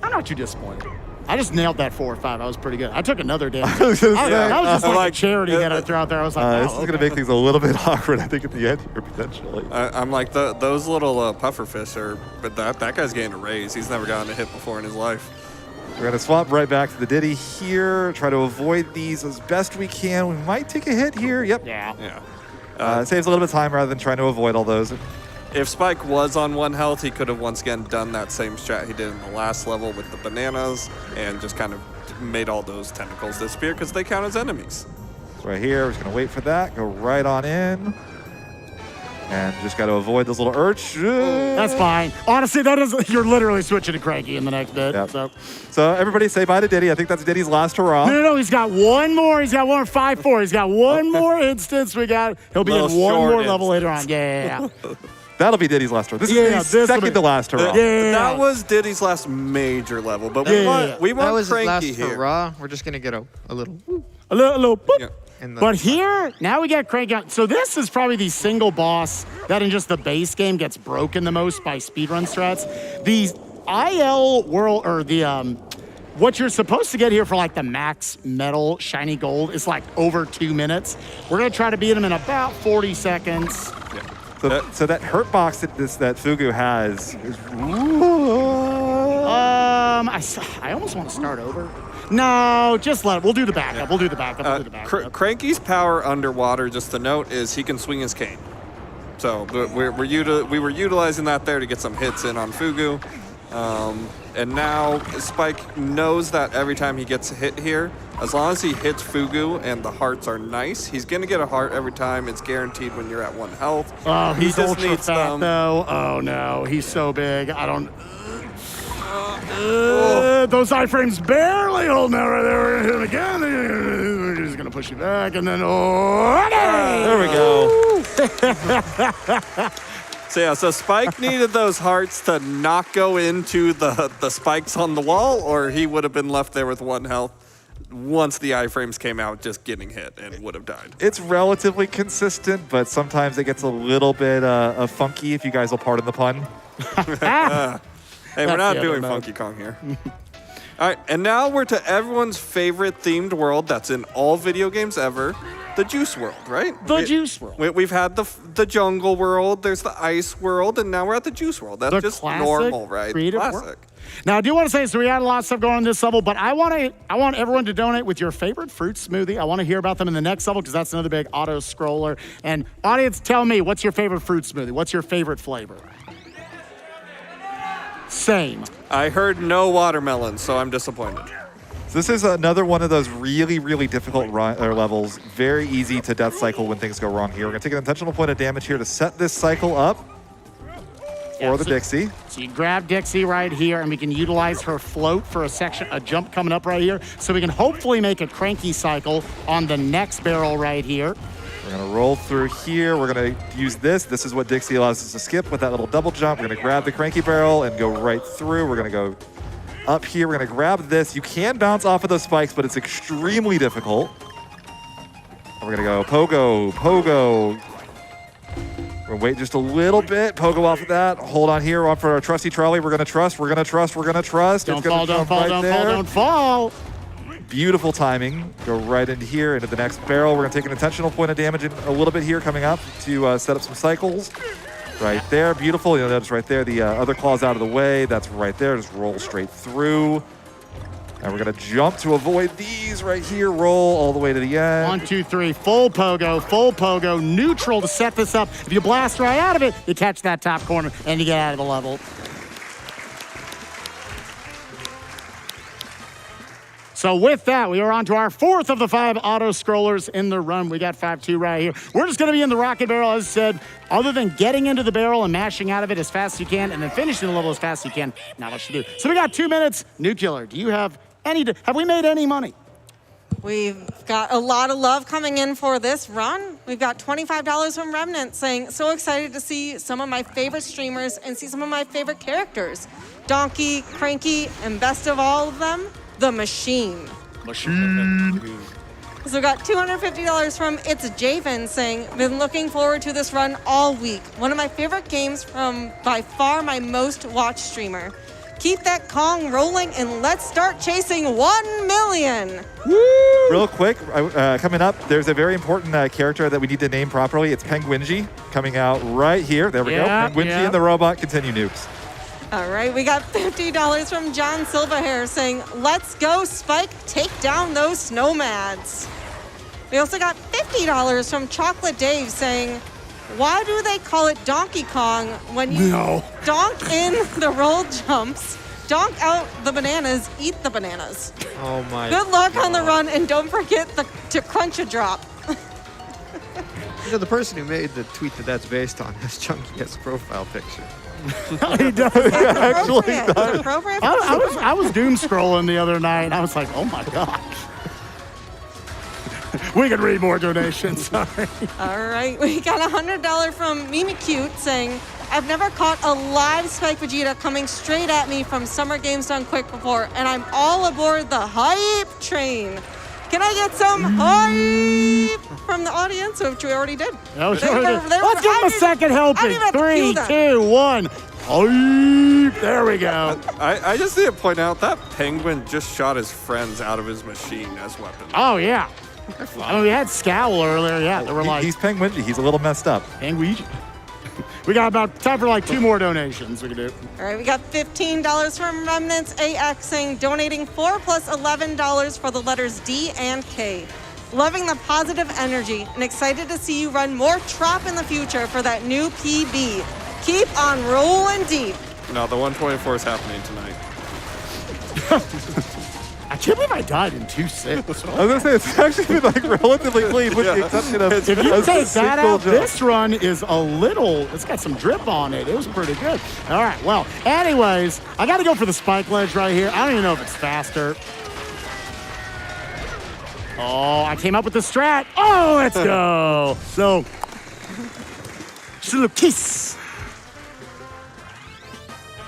not too disappointed. I just nailed that 4 or 5. I was pretty good. I took another damage. That was just like a charity that I threw out there. I was like, this is going to make things a little bit awkward, I think, at the end here, potentially. I'm like, those little puffer fish but that guy's getting a raise. He's never gotten a hit before in his life. We're going to swap right back to the Diddy here, try to avoid these as best we can. We might take a hit here. Yep. Yeah. It saves a little bit of time rather than trying to avoid all those. If Spike was on 1 health, he could have once again done that same strat he did in the last level with the bananas and just kind of made all those tentacles disappear because they count as enemies. So right here, we're just going to wait for that, go right on in. And just got to avoid those little urch. That's fine. Honestly, you're literally switching to Cranky in the next bit. Yep. So everybody say bye to Diddy. I think that's Diddy's last hurrah. No, he's got one more. He's got 5-4. He's got one more instance. He'll be in one more level later on. Yeah. That'll be Diddy's last hurrah. This is the second to last hurrah. That was Diddy's last major level, but we want that was Cranky his last here. hurrah. We're just gonna get a little. A little boop. Yeah. But here, now we get Cranky out. So this is probably the single boss that in just the base game gets broken the most by speedrun strats. The IL world, or the what you're supposed to get here for like the max metal shiny gold is like over 2 minutes. We're gonna try to beat him in about 40 seconds. Yeah. So that hurt box that Fugu has is. I almost want to start over. No, just let it. We'll do the backup. We'll do the backup. Cranky's power underwater, just to note, is he can swing his cane. So we were utilizing that there to get some hits in on Fugu. And now Spike knows that every time he gets a hit here, as long as he hits Fugu and the hearts are nice, he's going to get a heart every time. It's guaranteed when you're at 1 health. Oh, he's ultra fat, though. Oh, no. He's so big. I don't... those iframes barely holding out right there. We're going to hit him again. We're just going to push you back, and then... There we go. So Spike needed those hearts to not go into the spikes on the wall, or he would have been left there with 1 health once the iframes came out, just getting hit and would have died. It's relatively consistent, but sometimes it gets a little bit funky, if you guys will pardon the pun. Hey, we're not doing Funky Kong here. All right, and now we're to everyone's favorite themed world that's in all video games ever, the Juice World, right? The Juice World. We've had the Jungle World, there's the Ice World, and now we're at the Juice World. That's just normal, right? Classic. World. Now, I do want to say, so we had a lot of stuff going on this level, but I want everyone to donate with your favorite fruit smoothie. I want to hear about them in the next level because that's another big auto scroller. And audience, tell me, what's your favorite fruit smoothie? What's your favorite flavor? Same. I heard no watermelon, so I'm disappointed. So this is another one of those really, really difficult levels. Very easy to death cycle when things go wrong here. We're going to take an intentional point of damage here to set this cycle up for the Dixie. So you grab Dixie right here, and we can utilize her float for a jump coming up right here. So we can hopefully make a Cranky cycle on the next barrel right here. We're going to roll through here. We're going to use this. This is what Dixie allows us to skip with that little double jump. We're going to grab the Cranky barrel and go right through. We're going to go up here. We're going to grab this. You can bounce off of those spikes, but it's extremely difficult. And we're going to go pogo, pogo. We're going to wait just a little bit. Pogo off of that. Hold on here. Off for our trusty trolley. We're going to trust. We're going to trust. We're going to trust. Don't fall, don't fall, don't fall, don't fall. Beautiful timing. Go right into here, into the next barrel. We're going to take an intentional point of damage in a little bit here coming up to set up some cycles. Right there. Beautiful. You'll notice right there the other claw's out of the way. That's right there. Just roll straight through. And we're going to jump to avoid these right here. Roll all the way to the end. 1, 2, 3, full pogo, neutral to set this up. If you blast right out of it, you catch that top corner and you get out of the level. So with that, we are on to our 4th of the 5 auto scrollers in the run. We got 5-2 right here. We're just going to be in the rocket barrel, as I said. Other than getting into the barrel and mashing out of it as fast as you can and then finishing the level as fast as you can, not much to do. So we got 2 minutes. Nuclear, do you have we made any money? We've got a lot of love coming in for this run. We've got $25 from Remnant saying, so excited to see some of my favorite streamers and see some of my favorite characters. Donkey, Cranky, and best of all of them, the Machine. So we got $250 from It's Javen saying, been looking forward to this run all week. One of my favorite games from by far my most watched streamer. Keep that Kong rolling and let's start chasing 1 million. Woo! Real quick, coming up, there's a very important character that we need to name properly. It's Penguinji coming out right here. There we go. Penguinji and the robot continue nukes. All right, we got $50 from John Silverhair saying, let's go, Spike, take down those snowmads. We also got $50 from Chocolate Dave saying, why do they call it Donkey Kong when you donk in the roll jumps, donk out the bananas, eat the bananas? Oh my Good luck on the run, and don't forget to crunch a drop. You know, the person who made the tweet that's based on has Chunky as a profile picture. He does. Actually, appropriate. I was doom scrolling the other night, and I was like, oh my gosh. We can read more donations. Sorry. All right, we got $100 from Mimi Cute saying, I've never caught a live Spike Vegeta coming straight at me from Summer Games Done Quick before, and I'm all aboard the hype train. Can I get some hype from the audience, which we already did? No, sure did. Let's give him a second helping. 3, 2, 1. Hype. There we go. I just need to point out that Penguin just shot his friends out of his machine as weapons. Oh, yeah. I mean, we had Scowl earlier. Yeah, they were like... He's Penguinji. He's a little messed up. Penguinji. We got about time for like 2 more donations we can do. All right, we got $15 from Remnants AX saying, donating 4 plus $11 for the letters D and K. Loving the positive energy and excited to see you run more Trop in the future for that new PB. Keep on rolling deep. No, the 124 is happening tonight. I can't believe I died in 2-6. I was going to say, it's actually been like relatively clean with the exception of... If you take that out, jump. this run is it's got some drip on it. It was pretty good. All right, well, anyways, I got to go for the spike ledge right here. I don't even know if it's faster. Oh, I came up with the strat. Oh, let's go. So, just a little kiss.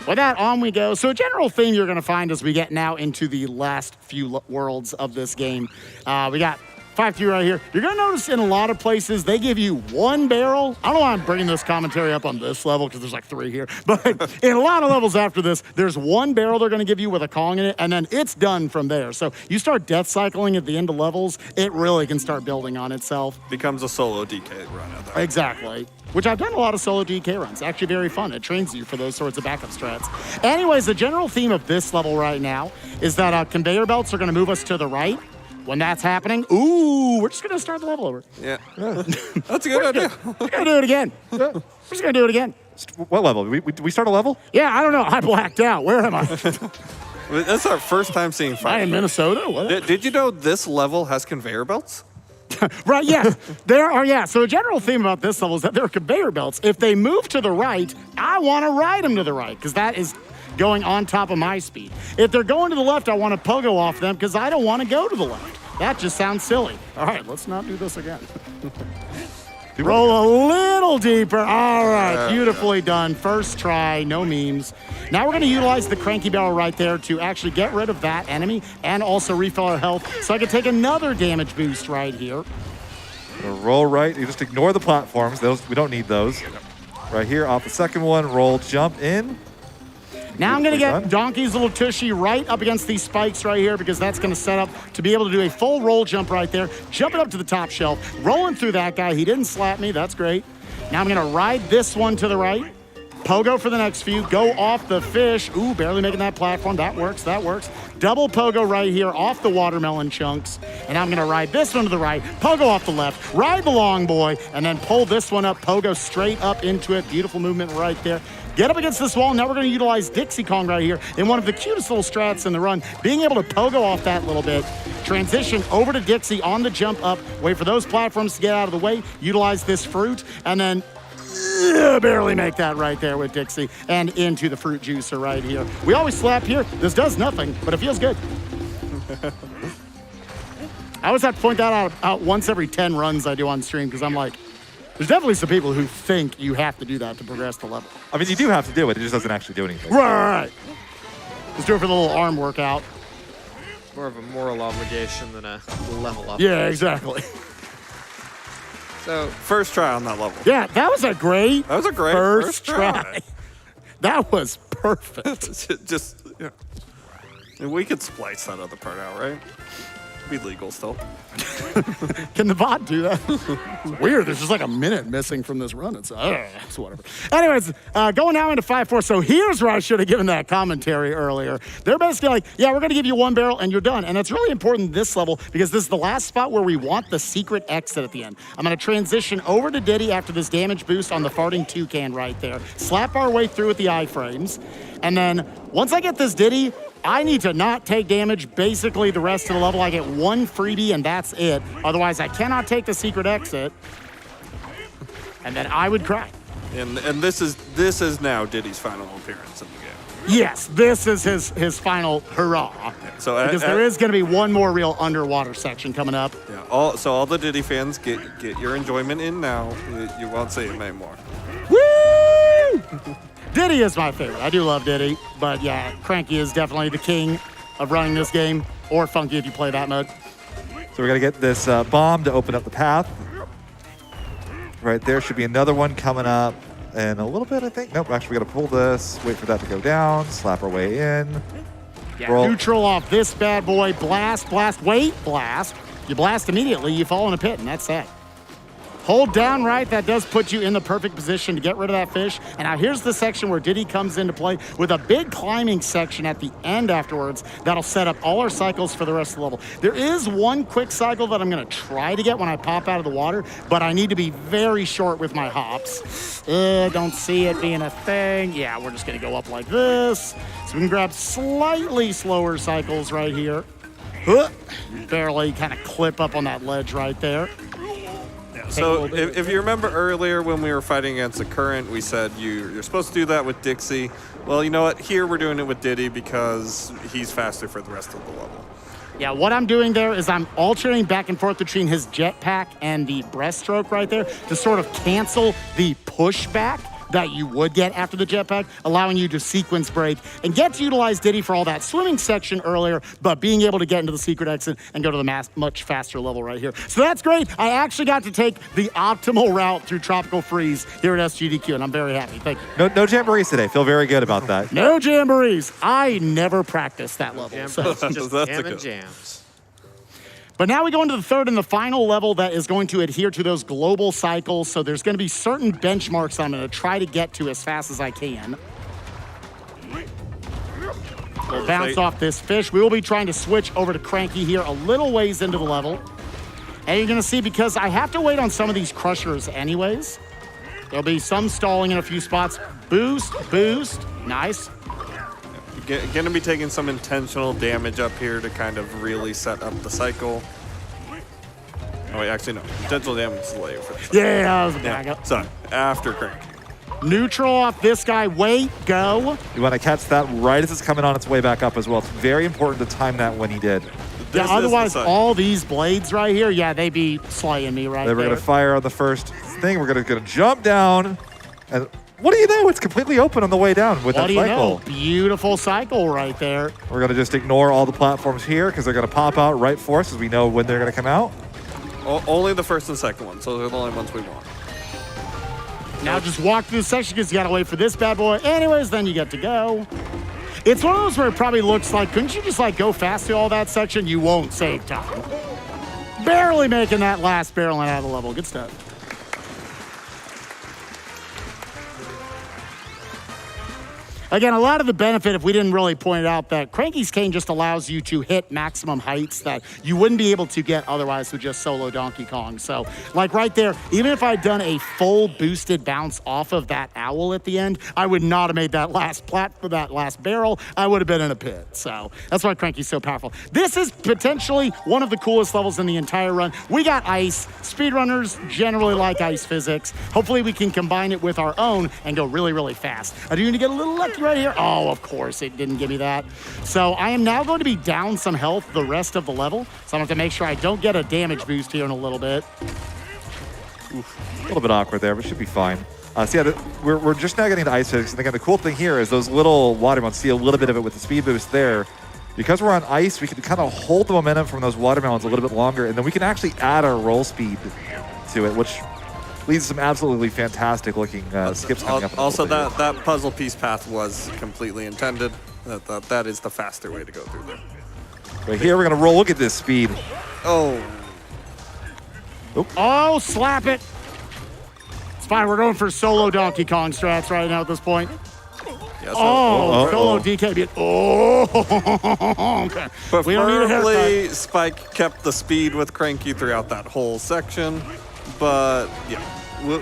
With that, on we go. So a general theme you're going to find as we get now into the last few worlds of this game. We got 5-2 right here. You're going to notice in a lot of places, they give you 1 barrel. I don't know why I'm bringing this commentary up on this level because there's like 3 here. But in a lot of levels after this, there's 1 barrel they're going to give you with a Kong in it, and then it's done from there. So you start death cycling at the end of levels, it really can start building on itself. Becomes a solo DK run at that. Exactly. Which I've done a lot of solo DK runs. Actually very fun. It trains you for those sorts of backup strats. Anyways, the general theme of this level right now is that conveyor belts are going to move us to the right. When that's happening, ooh, we're just going to start the level over. Yeah. That's a good idea. We're going to do it again. We're just going to do it again. What level? We start a level? Yeah, I don't know. I blacked out. Where am I? That's our first time seeing fire. I in Minnesota? What? Did you know this level has conveyor belts? Right, yeah. There are, yeah. So a general theme about this level is that there are conveyor belts. If they move to the right, I want to ride them to the right because that is going on top of my speed. If they're going to the left, I want to pogo off them because I don't want to go to the left. That just sounds silly. All right, let's not do this again. Roll a little deeper. All right, beautifully done. First try, no memes. Now we're going to utilize the cranky barrel right there to actually get rid of that enemy and also refill our health so I can take another damage boost right here. Roll right. You just ignore the platforms. Those we don't need those. Right here off the second one. Roll, jump in. Now I'm going to get Donkey's little tushy right up against these spikes right here because that's going to set up to be able to do a full roll jump right there. Jumping up to the top shelf, rolling through that guy. He didn't slap me. That's great. Now I'm going to ride this one to the right. Pogo for the next few. Go off the fish. Ooh, barely making that platform. That works. That works. Double pogo right here off the watermelon chunks. And I'm going to ride this one to the right. Pogo off the left. Ride the long boy. And then pull this one up. Pogo straight up into it. Beautiful movement right there. Get up against this wall. Now we're going to utilize Dixie Kong right here in one of the cutest little strats in the run. Being able to pogo off that little bit. Transition over to Dixie on the jump up. Wait for those platforms to get out of the way. Utilize this fruit. And then barely make that right there with Dixie and into the fruit juicer right here. We always slap here. This does nothing, but it feels good. I always have to point that out once every 10 runs I do on stream because I'm like, there's definitely some people who think you have to do that to progress the level. I mean, you do have to do it. It just doesn't actually do anything. Right. Just do it for the little arm workout. More of a moral obligation than a level up. Yeah, exactly. So First try on that level. Yeah, that was a great first try. try. That was perfect. Just, yeah. And we could splice that other part out, right? Be legal still. Can the bot do that? It's weird. There's just like a minute missing from this run. It's whatever. Anyways, going now into 5-4. So here's where I should have given that commentary earlier. They're basically like, yeah, we're going to give you one barrel and you're done. And it's really important this level because this is the last spot where we want the secret exit at the end. I'm going to transition over to Diddy after this damage boost on the farting toucan right there. Slap our way through with the iframes. And then once I get this Diddy, I need to not take damage basically the rest of the level. I get one freebie and that's it. Otherwise, I cannot take the secret exit. And then I would cry. And this is now Diddy's final appearance in the game. Yes, this is his final hurrah. So because there is going to be one more real underwater section coming up. Yeah. All the Diddy fans get your enjoyment in now. You won't see him anymore. Woo! Diddy is my favorite. I do love Diddy, but yeah, Cranky is definitely the king of running this game, or Funky if you play that mode. So we're going to get this bomb to open up the path. Right there should be another one coming up in a little bit, I think. Nope, actually we got to pull this, wait for that to go down, slap our way in. Yeah, neutral off this bad boy. Blast, wait, blast. You blast immediately, you fall in a pit, and that's that. Hold down right, that does put you in the perfect position to get rid of that fish. And now here's the section where Diddy comes into play with a big climbing section at the end afterwards that'll set up all our cycles for the rest of the level. There is one quick cycle that I'm gonna try to get when I pop out of the water, but I need to be very short with my hops. Don't see it being a thing. Yeah, we're just gonna go up like this. So we can grab slightly slower cycles right here. Barely kind of clip up on that ledge right there. So if you remember earlier when we were fighting against the current, we said you're supposed to do that with Dixie. Well, you know what? Here we're doing it with Diddy because he's faster for the rest of the level. Yeah, what I'm doing there is I'm alternating back and forth between his jetpack and the breaststroke right there to sort of cancel the pushback that you would get after the jetpack, allowing you to sequence break and get to utilize Diddy for all that swimming section earlier, but being able to get into the secret exit and go to the much faster level right here. So that's great. I actually got to take the optimal route through Tropical Freeze here at SGDQ, and I'm very happy. Thank you. No jamborees today. Feel very good about that. No jamborees. I never practiced that level. So. Just That's jam good. and jams. But now we go into the third and the final level that is going to adhere to those global cycles. So there's going to be certain benchmarks I'm going to try to get to as fast as I can. We'll bounce off this fish. We will be trying to switch over to Cranky here a little ways into the level. And you're going to see, because I have to wait on some of these crushers anyways, there'll be some stalling in a few spots. Boost, nice. Going to be taking some intentional damage up here to kind of really set up the cycle. Oh, wait, actually, no. Intentional damage is later for the cycle. Yeah, that was a backup. So, after Crank. Neutral off this guy. Wait, go. You want to catch that right as it's coming on its way back up as well. It's very important to time that when he did. Yeah, otherwise, all these blades right here, yeah, they be slaying me right there. Then we're going to fire on the first thing. We're going to jump down. And what do you know? It's completely open on the way down with that cycle. What do you know? Beautiful cycle right there. We're going to just ignore all the platforms here because they're going to pop out right for us as we know when they're going to come out. Only the first and second one, so they're the only ones we want. Now just walk through the section because you got to wait for this bad boy. Anyways, then you get to go. It's one of those where it probably looks like, couldn't you just like go fast through all that section? You won't save time. Barely making that last barrel and out of the level. Good stuff. Again, a lot of the benefit, if we didn't really point out, that Cranky's Cane just allows you to hit maximum heights that you wouldn't be able to get otherwise with just solo Donkey Kong. So, like right there, even if I'd done a full boosted bounce off of that owl at the end, I would not have made that last barrel. I would have been in a pit. So that's why Cranky's so powerful. This is potentially one of the coolest levels in the entire run. We got ice. Speedrunners generally like ice physics. Hopefully we can combine it with our own and go really, really fast. I do need to get a little lucky right here. Oh, of course, it didn't give me that. So I am now going to be down some health the rest of the level. So I have to make sure I don't get a damage boost here in a little bit. Oof, a little bit awkward there, but should be fine. So yeah, we're just now getting to ice physics. And again, the cool thing here is those little water melons, see a little bit of it with the speed boost there. Because we're on ice, we can kind of hold the momentum from those watermelons a little bit longer, and then we can actually add our roll speed to it, which leads to some absolutely fantastic looking skips coming up. Also, that puzzle piece path was completely intended. That is the faster way to go through there. But here we're gonna roll. Look at this speed. Oh. Oh, slap it. It's fine. We're going for solo Donkey Kong strats right now at this point. Yes, Solo DK. Oh, okay. We don't need a haircut. Preferably, Spike kept the speed with Cranky throughout that whole section. But, yeah,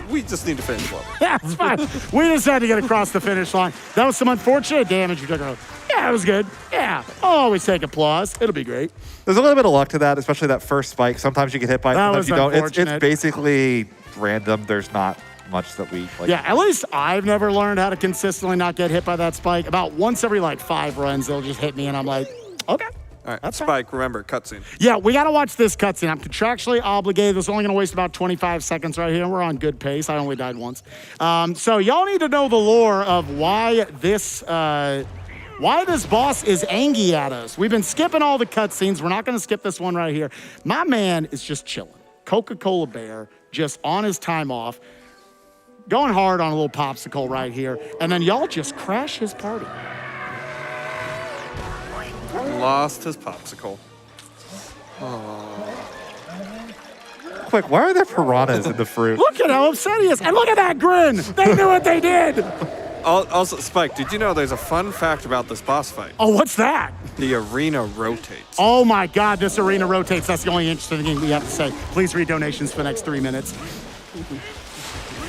we just need to finish level. Yeah, it's fine. We just had to get across the finish line. That was some unfortunate damage we took earlier. Yeah, it was good. Yeah, I'll always take applause. It'll be great. There's a little bit of luck to that, especially that first spike. Sometimes you get hit by it, sometimes you don't. It's basically random. There's not much that we like. Yeah, at least I've never learned how to consistently not get hit by that spike. About once every like 5 runs, they'll just hit me, and I'm like, okay. All right, That's Spike, fine. remember, cutscene. Yeah, we got to watch this cutscene. I'm contractually obligated. This is only going to waste about 25 seconds right here. We're on good pace. I only died once. So y'all need to know the lore of why this boss is angry at us. We've been skipping all the cutscenes. We're not going to skip this one right here. My man is just chilling. Coca-Cola Bear, just on his time off, going hard on a little popsicle right here. And then y'all just crash his party. Lost his popsicle. Quick, why are there piranhas in the fruit? Look at how upset he is. And look at that grin. They knew what they did. Also, Spike, did you know there's a fun fact about this boss fight? Oh, what's that? The arena rotates. Oh my God, this arena rotates. That's the only interesting thing we have to say. Please read donations for the next 3 minutes.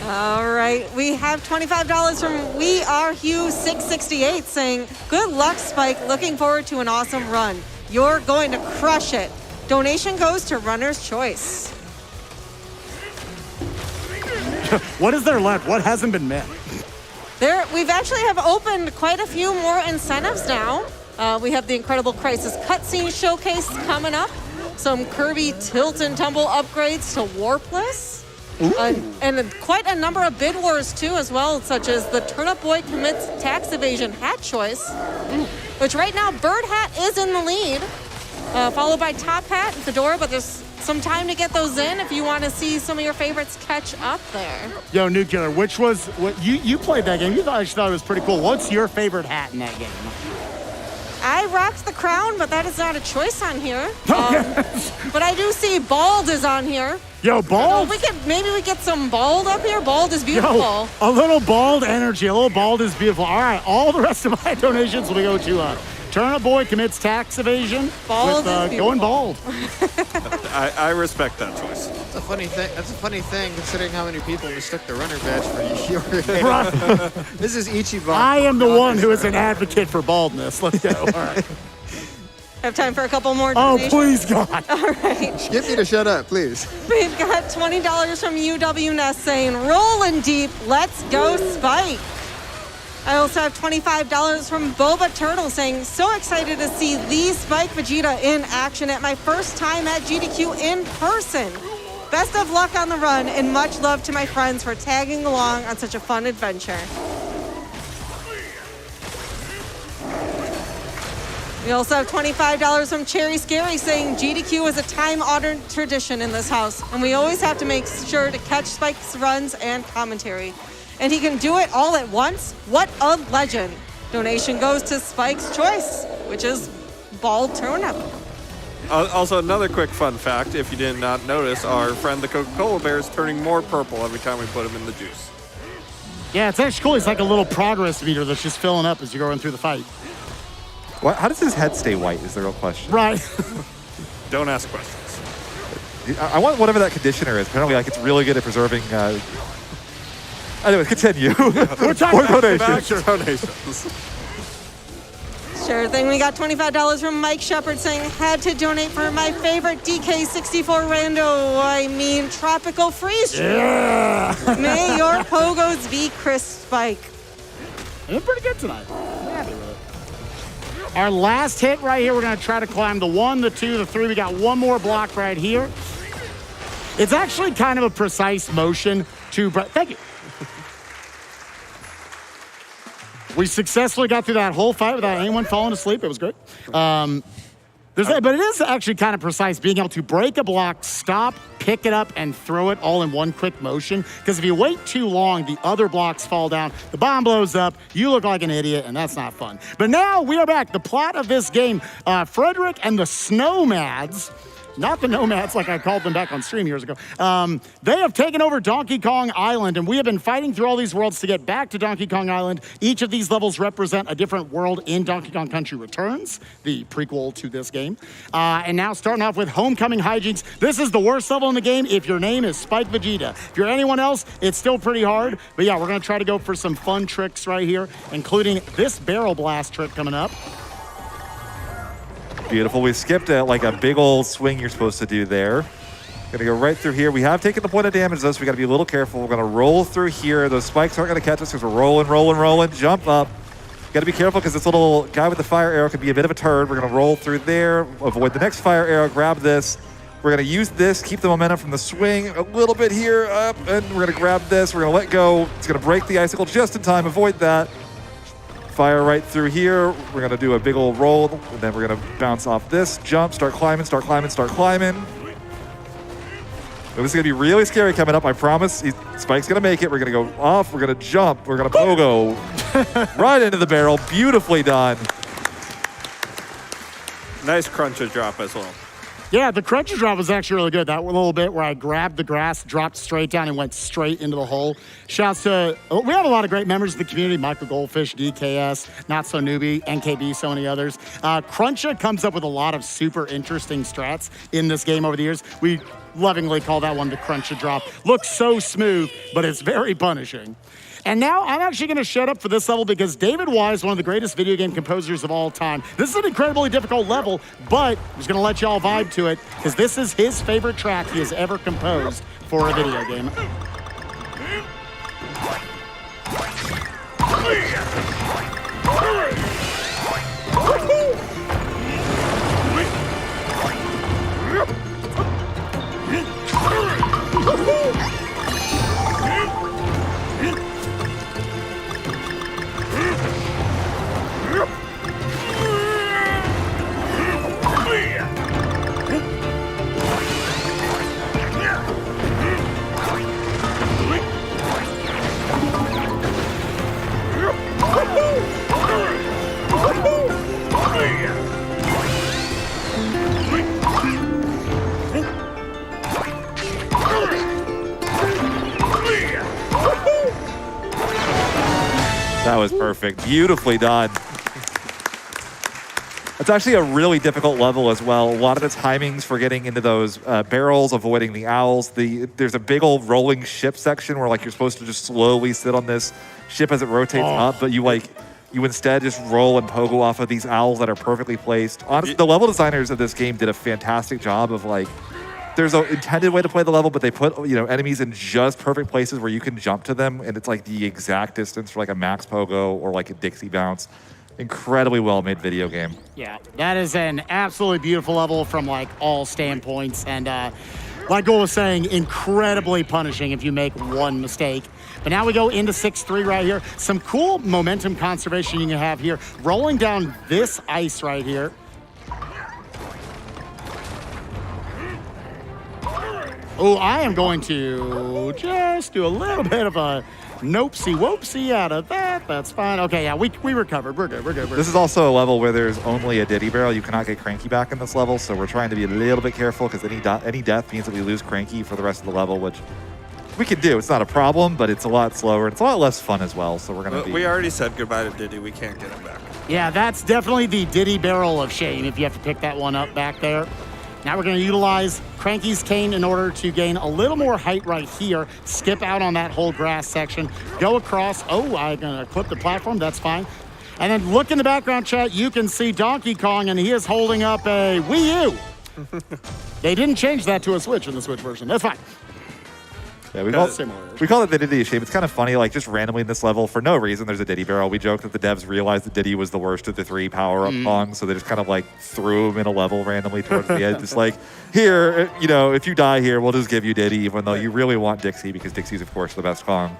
All right, we have $25 from We Are Hugh 668 saying, "Good luck, Spike. Looking forward to an awesome run. You're going to crush it." Donation goes to Runner's Choice. What is there left? What hasn't been met? We've actually have opened quite a few more incentives now. We have the Incredible Crisis cutscene showcase coming up. Some Kirby Tilt and Tumble upgrades to Warpless. And quite a number of bid wars too as well, such as the Turnip Boy Commits Tax Evasion hat choice, which right now Bird Hat is in the lead, followed by Top Hat and Fedora, but there's some time to get those in if you want to see some of your favorites catch up there. Yo, Nuclear, what you played that game? You actually thought it was pretty cool. What's your favorite hat in that game? I rocked the crown, but that is not a choice on here. But I do see Bald is on here. Yo, Bald? So maybe we get some Bald up here. Bald is beautiful. Yo, a little Bald energy. A little Bald is beautiful. All right, all the rest of my donations will go to Turnip Boy Commits Tax Evasion Bald with going Bald. I respect that choice. That's a funny thing. That's a funny thing considering how many people mistook the runner badge for your Right. This is Ichiban. I am the one who is an advocate for baldness. Let's go. All right. Have time for a couple more Oh, donations? please, God. All right. Get me to shut up, please. We've got $20 from UW Ness saying, "Rolling deep, let's go Spike." I also have $25 from Boba Turtle saying, "So excited to see the Spike Vegeta in action at my first time at GDQ in person. Best of luck on the run and much love to my friends for tagging along on such a fun adventure." We also have $25 from Cherry Scary saying, "GDQ is a time-honored tradition in this house, and we always have to make sure to catch Spike's runs and commentary. And he can do it all at once? What a legend." Donation goes to Spike's choice, which is Bald Turnip. Also, another quick fun fact, if you did not notice, our friend the Coca-Cola Bear is turning more purple every time we put him in the juice. Yeah, it's actually cool. It's like a little progress meter that's just filling up as you're going through the fight. How does his head stay white is the real question. Right. Don't ask questions. I want whatever that conditioner is. Apparently, like, it's really good at preserving... Anyway, continue. We're talking More about donations. Donations. Sure thing. We got $25 from Mike Shepard saying, had to donate for my favorite DK64 rando. I mean, Tropical Freeze. Yeah. May your pogos be crisp, Spike. They're pretty good tonight. I'm happy with it. Our last hit right here, we're going to try to climb the 1, the 2, the 3. We got one more block right here. It's actually kind of a precise motion to... Thank you. We successfully got through that whole fight without anyone falling asleep. It was great. But it is actually kind of precise, being able to break a block, stop, pick it up, and throw it all in one quick motion. Because if you wait too long, the other blocks fall down, the bomb blows up, you look like an idiot, and that's not fun. But now we are back. The plot of this game, Frederick and the Snowmads, not the Nomads like I called them back on stream years ago. They have taken over Donkey Kong Island, and we have been fighting through all these worlds to get back to Donkey Kong Island. Each of these levels represent a different world in Donkey Kong Country Returns, the prequel to this game. And now starting off with Homecoming Hijinks. This is the worst level in the game if your name is Spike Vegeta. If you're anyone else, it's still pretty hard. But yeah, we're gonna try to go for some fun tricks right here, including this barrel blast trick coming up. Beautiful. We skipped like a big old swing you're supposed to do there. Gonna go right through here. We have taken the point of damage though, so we gotta be a little careful. We're gonna roll through here. Those spikes aren't gonna catch us because we're rolling. Jump up. Gotta be careful because this little guy with the fire arrow could be a bit of a turd. We're gonna roll through there, avoid the next fire arrow, grab this. We're gonna use this, keep the momentum from the swing a little bit here, up, and we're gonna grab this. We're gonna let go. It's gonna break the icicle just in time. Avoid that. Fire right through here. We're gonna do a big old roll, and then we're gonna bounce off this, jump, start climbing. This is gonna be really scary coming up, I promise. Spike's gonna make it. We're gonna go off, we're gonna jump, we're gonna pogo right into the barrel. Beautifully done. Nice cruncher drop as well. Yeah, the cruncher drop was actually really good. That little bit where I grabbed the grass, dropped straight down, and went straight into the hole. Shouts to, we have a lot of great members of the community, Michael Goldfish, DKS, Not So Newbie, NKB, so many others. Cruncha comes up with a lot of super interesting strats in this game over the years. We lovingly call that one the Cruncha drop. Looks so smooth, but it's very punishing. And now I'm actually going to shut up for this level because David Wise is one of the greatest video game composers of all time. This is an incredibly difficult level, but I'm just going to let y'all vibe to it because this is his favorite track he has ever composed for a video game. That was perfect. Beautifully done. It's actually a really difficult level as well. A lot of the timings for getting into those barrels, avoiding the owls. There's a big old rolling ship section where like you're supposed to just slowly sit on this ship as it rotates up, but you instead just roll and pogo off of these owls that are perfectly placed. Honestly, the level designers of this game did a fantastic job of like, there's an intended way to play the level, but they put enemies in just perfect places where you can jump to them, and it's like the exact distance for like a max pogo or like a Dixie bounce. Incredibly well-made video game. Yeah, that is an absolutely beautiful level from like all standpoints, and like Goal was saying, incredibly punishing if you make one mistake. But now we go into 6-3 right here. Some cool momentum conservation you can have here. Rolling down this ice right here. Oh, I am going to just do a little bit of a nopesy-wopesy out of that. That's fine. Okay, yeah, we recovered. We're good. This is also a level where there's only a Diddy barrel. You cannot get Cranky back in this level, so we're trying to be a little bit careful because any death means that we lose Cranky for the rest of the level, which we can do. It's not a problem, but it's a lot slower. It's a lot less fun as well. So we're gonna be. We already said goodbye to Diddy. We can't get him back. Yeah, that's definitely the Diddy barrel of shame if you have to pick that one up back there. Now we're going to utilize Cranky's cane in order to gain a little more height right here. Skip out on that whole grass section. Go across. Oh, I'm going to clip the platform. That's fine. And then look in the background chat. You can see Donkey Kong, and he is holding up a Wii U. They didn't change that to a Switch in the Switch version. That's fine. Yeah, we call it the Diddy shame. It's kind of funny, like just randomly in this level for no reason. There's a Diddy barrel. We joke that the devs realized that Diddy was the worst of the 3 power-up Kongs, so they just kind of like threw him in a level randomly towards the end. Just like, here, you know, if you die here, we'll just give you Diddy, even though you really want Dixie because Dixie's of course the best Kong.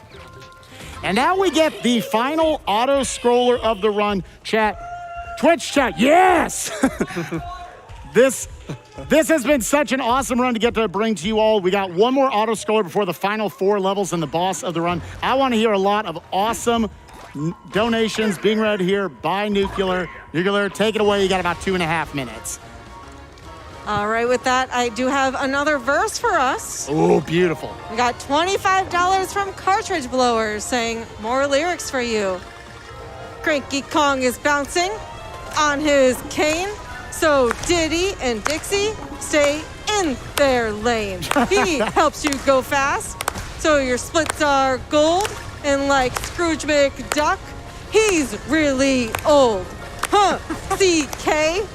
And now we get the final auto scroller of the run. Chat, Twitch chat, yes! This has been such an awesome run to get to bring to you all. We got one more auto scroller before the final 4 levels and the boss of the run. I want to hear a lot of awesome donations being read here by Nuclear. Nuclear, take it away. You got about 2.5 minutes. All right, with that, I do have another verse for us. Oh, beautiful. We got $25 from Cartridge Blowers saying, more lyrics for you. Cranky Kong is bouncing on his cane, so Diddy and Dixie stay in their lane. He helps you go fast, so your splits are gold, and like Scrooge McDuck, he's really old. Huh, CK,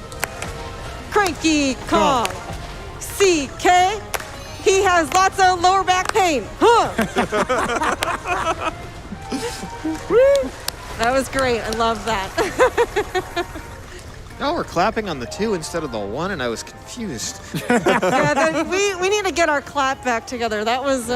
Cranky Kong. CK, he has lots of lower back pain. Huh. That was great. I love that. No, we're clapping on the 2 instead of the 1, and I was confused. Yeah, we need to get our clap back together. That was...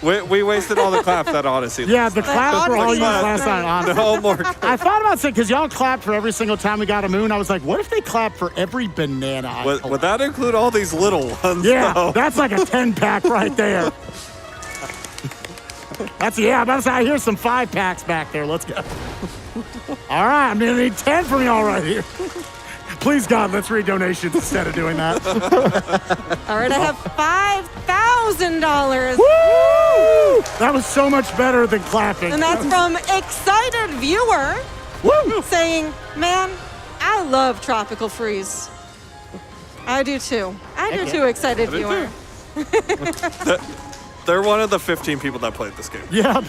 We wasted all the claps at Odyssey. Yeah, the claps were all used last night, honestly. No more. I thought about saying, because y'all clapped for every single time we got a moon. I was like, what if they clapped for every banana I Would that include all these little ones? Yeah, though? that's like a 10-pack right there. I hear some 5-packs back there. Let's go. All right, I'm going to need 10 from y'all right here. Please, God, let's read donations instead of doing that. All right, I have $5,000. Woo! That was so much better than clapping. And that's from Excited Viewer. Woo! Saying, man, I love Tropical Freeze. I do too. I do too, Excited Viewer. They're one of the 15 people that played this game. Yeah.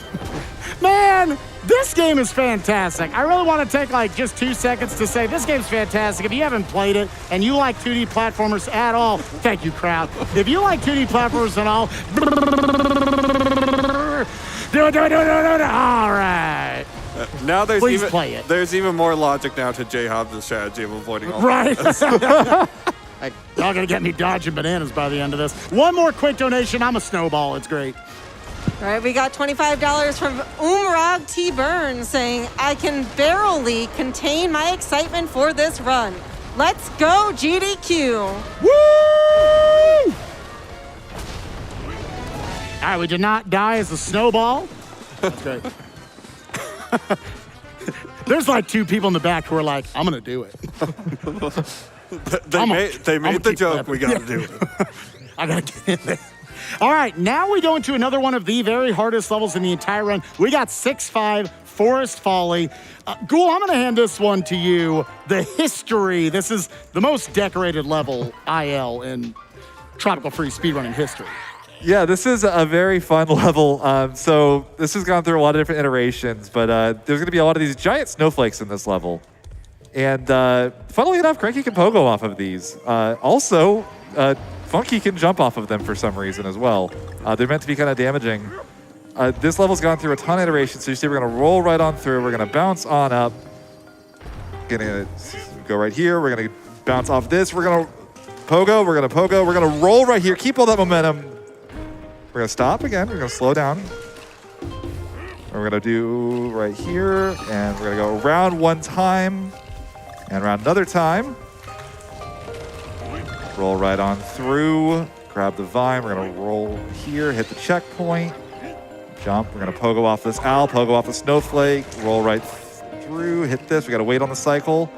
Man, this game is fantastic. I really want to take like just 2 seconds to say this game's fantastic. If you haven't played it and you like 2D platformers at all, thank you, crowd. If you like 2D platformers at all, do it. All right. Now Please there's even more logic now to J Hobbs' strategy of avoiding all Right. Y'all gonna get me dodging bananas by the end of this. One more quick donation. I'm a snowball. It's great. All right, we got $25 from Umrag T. Burns saying, I can barely contain my excitement for this run. Let's go, GDQ. Woo! All right, we did not die as a snowball. That's great. There's like 2 people in the back who are like, I'm gonna do it. They made the joke. We got to do it. I got to get in there. All right, now we go into another one of the very hardest levels in the entire run. We got 6-5, Forest Folly. Ghoul, I'm going to hand this one to you. The history. This is the most decorated level IL in Tropical Freeze speedrunning history. Yeah, this is a very fun level. So this has gone through a lot of different iterations, but there's going to be a lot of these giant snowflakes in this level. And funnily enough, Cranky can pogo off of these. Also, Funky can jump off of them for some reason as well. They're meant to be kind of damaging. This level's gone through a ton of iterations, so you see we're going to roll right on through. We're going to bounce on up. Going to go right here. We're going to bounce off this. We're going to pogo. We're going to pogo. We're going to roll right here. Keep all that momentum. We're going to stop again. We're going to slow down. We're going to do right here, and we're going to go around one time. And around another time. Roll right on through. Grab the vine. We're going to roll here, hit the checkpoint. Jump. We're going to pogo off this owl, pogo off the snowflake. Roll right through, hit this. We got to wait on the cycle.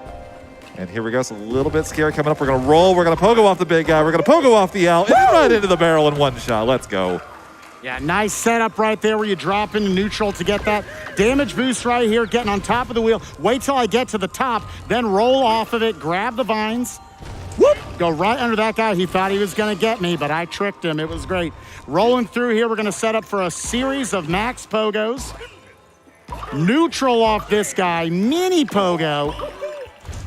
And here we go. It's a little bit scary coming up. We're going to roll. We're going to pogo off the big guy. We're going to pogo off the owl. And right into the barrel in one shot. Let's go. Yeah, nice setup right there where you drop into neutral to get that damage boost right here, getting on top of the wheel. Wait till I get to the top, then roll off of it, grab the vines. Whoop! Go right under that guy. He thought he was going to get me, but I tricked him. It was great. Rolling through here, we're going to set up for a series of max pogos. Neutral off this guy, mini pogo.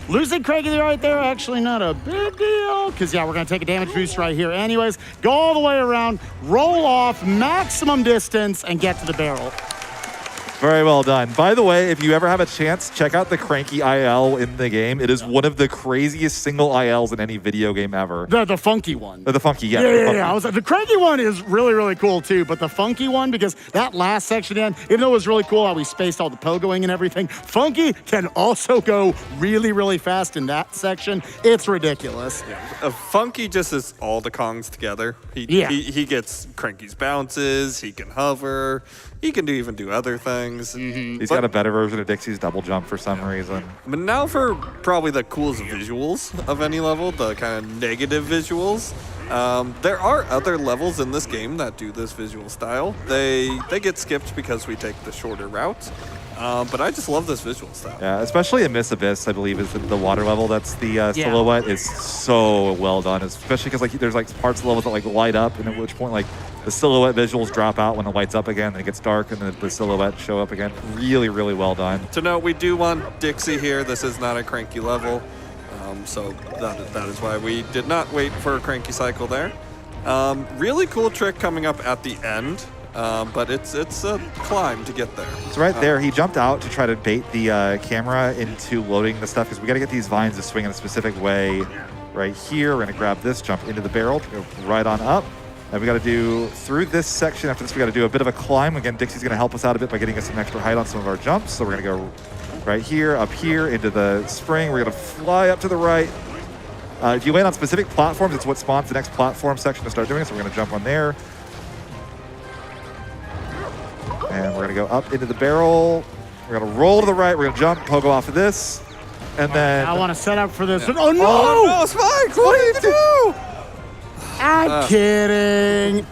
Losing Craigie right there, actually not a big deal, because, yeah, we're going to take a damage boost right here anyways. Go all the way around, roll off, maximum distance, and get to the barrel. Very well done. By the way, if you ever have a chance, check out the Cranky IL in the game. It is one of the craziest single ILs in any video game ever. The funky one. The funky, yeah. Yeah. The cranky one is really, really cool too, but the funky one, because that last section in, even though it was really cool how we spaced all the pogoing and everything, funky can also go really, really fast in that section. It's ridiculous. Funky just is all the Kongs together. He gets Cranky's bounces, he can hover, he can even do other things. He's got a better version of Dixie's double jump for some reason. But now for probably the coolest visuals of any level, the kind of negative visuals. There are other levels in this game that do this visual style. They get skipped because we take the shorter route. But I just love this visual style. Yeah, especially in Miss Abyss, I believe, is the water level. That's the silhouette is so well done, especially because there's parts of the level that light up, and at which point the silhouette visuals drop out when it lights up again, and it gets dark, and the silhouette show up again. Really, really well done. To note, we do want Dixie here. This is not a Cranky level, so that is why we did not wait for a Cranky cycle there. Really cool trick coming up at the end. But it's a climb to get there. So right there, he jumped out to try to bait the camera into loading the stuff, because we got to get these vines to swing in a specific way. Right here, we're going to grab this, jump into the barrel, go right on up. And we got to do, through this section, after this, we got to do a bit of a climb. Again, Dixie's going to help us out a bit by getting us some extra height on some of our jumps. So we're going to go right here, up here, into the spring. We're going to fly up to the right. If you land on specific platforms, it's what spawns the next platform section to start doing. So we're going to jump on there. And we're going to go up into the barrel. We're going to roll to the right. We're going to jump, pogo off of this. And then... I want to set up for this. Yeah. Oh, no! Oh, no, Spike! What did you do? I'm kidding.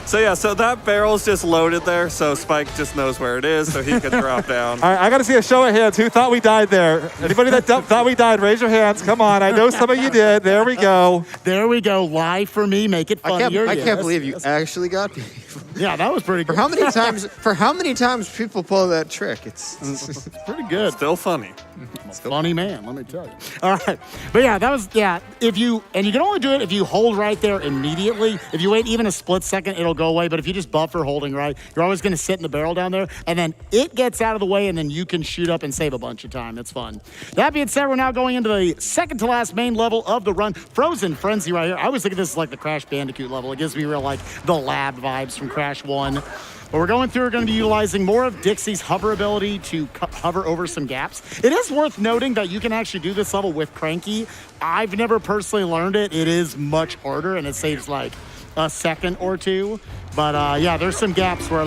So that barrel's just loaded there, so Spike just knows where it is, so he can drop down. All right, I got to see a show of hands. Who thought we died there? Anybody that thought we died, raise your hands. Come on, I know some of you did. There we go. There we go. Lie for me, make it funnier. I can't believe you actually got me. Yeah, that was pretty good. For how many times people pull that trick? It's pretty good. Still funny. Funny man, let me tell you. All right, but yeah, that was If you can only do it if you hold right there immediately. If you wait even a split second, it'll go away. But if you just buffer holding right, you're always going to sit in the barrel down there, and then it gets out of the way, and then you can shoot up and save a bunch of time. It's fun. That being said, we're now going into the second to last main level of the run, Frozen Frenzy right here. I always think of this as like the Crash Bandicoot level. It gives me real the lab vibes from Crash 1. But we're going through, we're going to be utilizing more of Dixie's hover ability to hover over some gaps. It is worth noting that you can actually do this level with Cranky. I've never personally learned it. It is much harder, and it saves a second or two. But yeah, there's some gaps where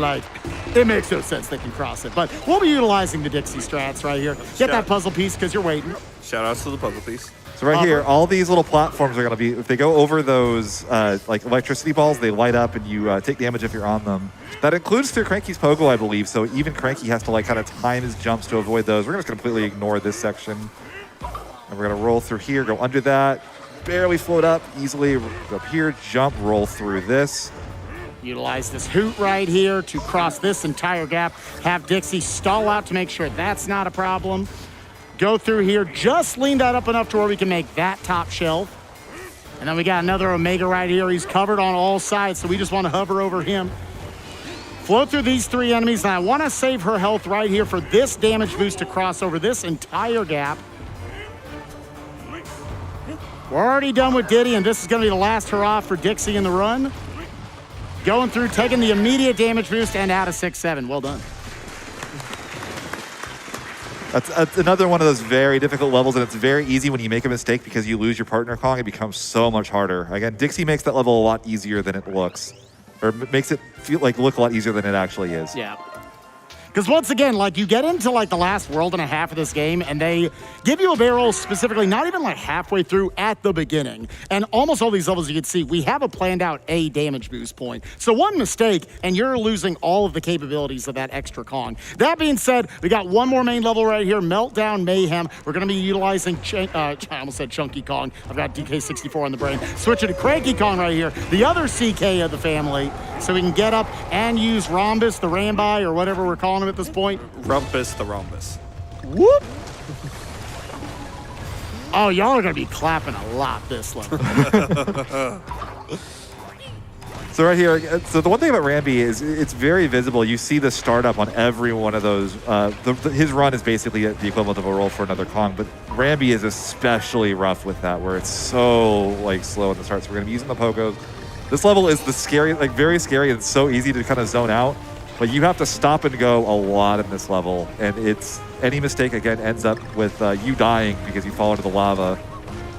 it makes no sense they can cross it. But we'll be utilizing the Dixie strats right here. Get that puzzle piece because you're waiting. Shout outs to the puzzle piece. So right here, all these little platforms are going to be, if they go over those electricity balls, they light up and you take damage if you're on them. That includes through Cranky's pogo, I believe. So even Cranky has to kind of time his jumps to avoid those. We're just going to completely ignore this section. And we're going to roll through here, go under that, barely float up easily. Go up here, jump, roll through this. Utilize this hoot right here to cross this entire gap. Have Dixie stall out to make sure that's not a problem. Go through here, just lean that up enough to where we can make that top shelf. And then we got another Omega right here. He's covered on all sides, so we just want to hover over him. Float through these three enemies, and I want to save her health right here for this damage boost to cross over this entire gap. We're already done with Diddy, and this is going to be the last hurrah for Dixie in the run. Going through, taking the immediate damage boost, and out of 6-7. Well done. That's another one of those very difficult levels, and it's very easy when you make a mistake because you lose your partner Kong. It becomes so much harder. Again, Dixie makes that level a lot easier than it looks, or makes it look a lot easier than it actually is. Yeah. Because once again, like you get into like the last world and a half of this game and they give you a barrel specifically not even like halfway through at the beginning. And almost all these levels you can see, we have a planned out A damage boost point. So one mistake and you're losing all of the capabilities of that extra Kong. That being said, we got one more main level right here, Meltdown Mayhem. We're gonna be utilizing, I almost said Chunky Kong. I've got DK64 on the brain. Switching to Cranky Kong right here, the other CK of the family. So we can get up and use Rhombus, the Rambi, or whatever we're calling him at this point. Rumpus the Rhombus. Whoop! Oh, y'all are gonna be clapping a lot this level. So right here, so the one thing about Rambi is it's very visible. You see the startup on every one of those. His run is basically the equivalent of a roll for another Kong, but Rambi is especially rough with that, where it's so like slow at the start. So we're gonna be using the Pogos. This level is the scary, like very scary, and it's so easy to kind of zone out. But you have to stop and go a lot in this level, and it's any mistake again ends up with you dying because you fall into the lava.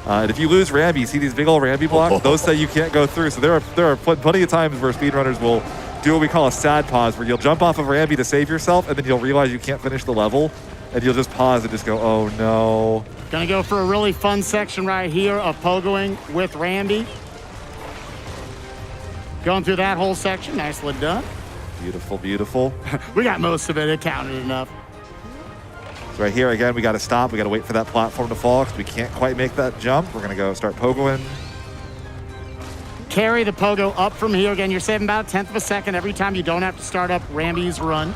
And if you lose Rambi, you see these big old Rambi blocks, those say you can't go through. So there are plenty of times where speedrunners will do what we call a sad pause, where you'll jump off of Rambi to save yourself, and then you'll realize you can't finish the level, and you'll just pause and just go, oh no. Gonna go for a really fun section right here of pogoing with Rambi. Going through that whole section, nicely done. Beautiful, beautiful. We got most of it, it counted enough. So right here, again, we got to stop. We got to wait for that platform to fall because we can't quite make that jump. We're going to go start pogoing. Carry the pogo up from here. Again, you're saving about 1/10 of a second every time you don't have to start up Rambi's run.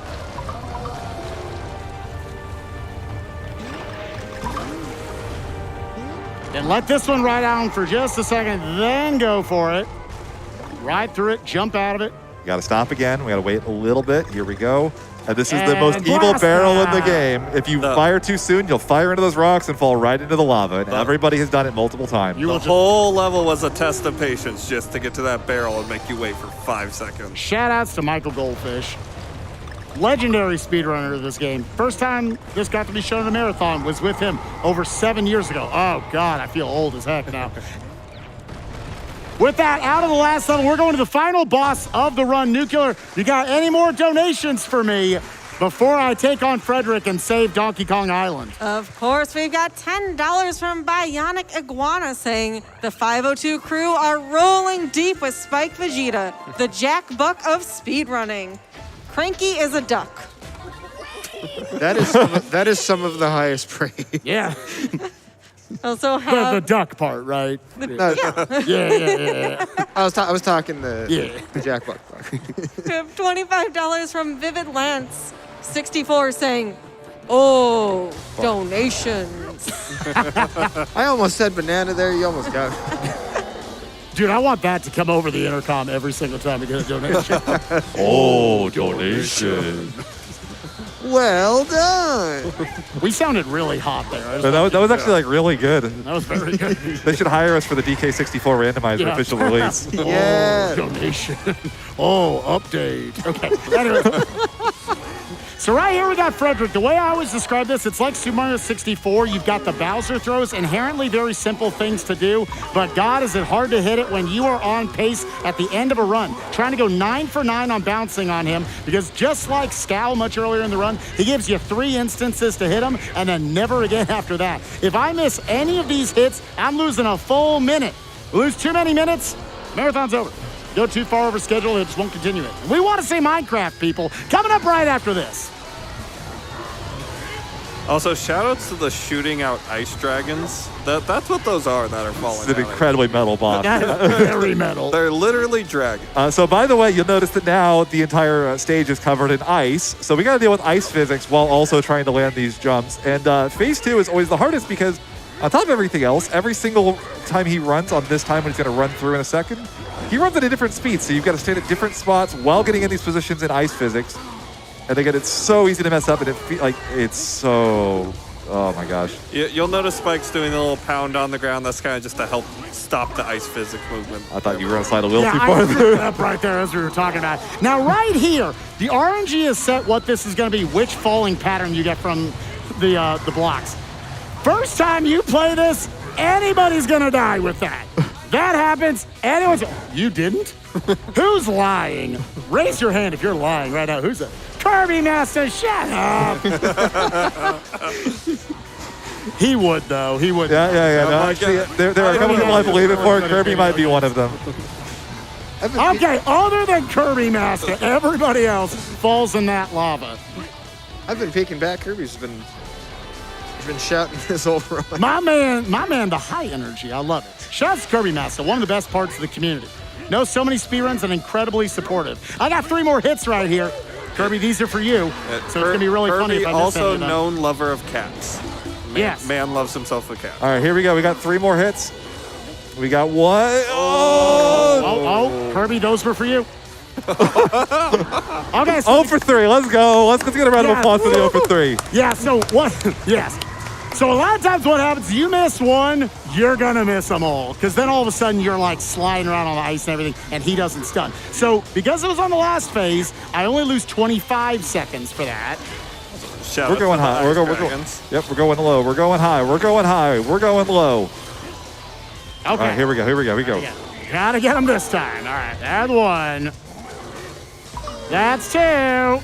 Then let this one ride down for just a second, then go for it. Ride through it, jump out of it. We got to stop again. We got to wait a little bit. Here we go. And this is the And most evil blast barrel in the that. game. If you fire too soon, you'll fire into those rocks and fall right into the lava. And everybody has done it multiple times. You will The just whole level was a test of patience just to get to that barrel and make you wait for 5 seconds. shout outs to Michael Goldfish. Legendary speedrunner of this game. First time this got to be shown in a marathon was with him over 7 years ago. Oh God, I feel old as heck now. With that, out of the last level, we're going to the final boss of the run. Nuclear, you got any more donations for me before I take on Frederick and save Donkey Kong Island? Of course, we've got $10 from Bionic Iguana saying the 502 crew are rolling deep with Spike Vegeta, the Jack Buck of speedrunning. Cranky is a duck. That is some of the highest praise. Yeah, Also the have duck part, right? No, Yeah. I was talking the Jack Buck part. we have $25 from Vivid Lance 64 saying, "Oh, donations." I almost said banana there. You almost got it. Dude, I want that to come over the intercom every single time we get a donation. Oh, donation. Well done. We sounded really hot there. I just That was actually like really good. That was very good. They should hire us for the DK64 randomizer Yeah. official release. Yeah. Oh, donation. Oh, update. Okay. Anyway. So right here we got Frederick. The way I always describe this, it's like Super Mario 64. You've got the Bowser throws, inherently very simple things to do, but God, is it hard to hit it when you are on pace at the end of a run. Trying to go 9 for 9 on bouncing on him, because just like Scowl much earlier in the run, he gives you 3 instances to hit him, and then never again after that. If I miss any of these hits, I'm losing a full minute. Lose too many minutes, marathon's over. Go too far over schedule, it just won't continue it. We want to see Minecraft, people. Coming up right after this. Also, shoutouts to the shooting out ice dragons. That's what those are that are falling It's an out. incredibly metal boss. Very metal. They're literally dragons. So by the way, you'll notice that now the entire stage is covered in ice. So we got to deal with ice physics while also trying to land these jumps. And phase 2 is always the hardest because on top of everything else, every single time he runs on this time when he's going to run through in a second, he runs at a different speed. So you've got to stand at different spots while getting in these positions in ice physics. And again, it's so easy to mess up, and it's so, oh my gosh. You'll notice Spike's doing a little pound on the ground. That's kind of just to help stop the ice physics movement. I thought you were on the side a little Yeah, too I far picked there. it up right there as we were talking about. Now, right here, the RNG has set what this is going to be, which falling pattern you get from the blocks. First time you play this, anybody's going to die with that. That happens, anyone's... You didn't? Who's lying? Raise your hand if you're lying right now. Who's that? Kirby Master, shut up. He would, though. He would. Yeah. No, actually, there are a couple people I believe it for. Kirby might be one of them. Okay, other than Kirby Master, everybody else falls in that lava. I've been peeking back. Kirby's been shouting this whole run. My man, the high energy. I love it. Shouts to Kirby Master, one of the best parts of the community. Knows so many speedruns and incredibly supportive. I got 3 more hits right here. Kirby, these are for you. So it's going to be really funny if I miss also any of them. known lover of cats. Yes. Man loves himself a cat. All right, here we go. We got 3 more hits. We got one. Oh, Kirby, those were for you. Okay, so 0 for 3. Let's go. Let's get a round of applause for the 0 for 3. yeah, so what? Yes. So a lot of times what happens, you miss one, you're going to miss them all. Because then all of a sudden you're like sliding around on the ice and everything, and he doesn't stun. So because it was on the last phase, I only lose 25 seconds for that. Shout We're out going to the high. We're going. Dragons. Yep, we're going low. We're going high. We're going high. We're going low. Okay. All right, here we go. Here we go. We go. Gotta get him this time. All right, that's 1. That's 2.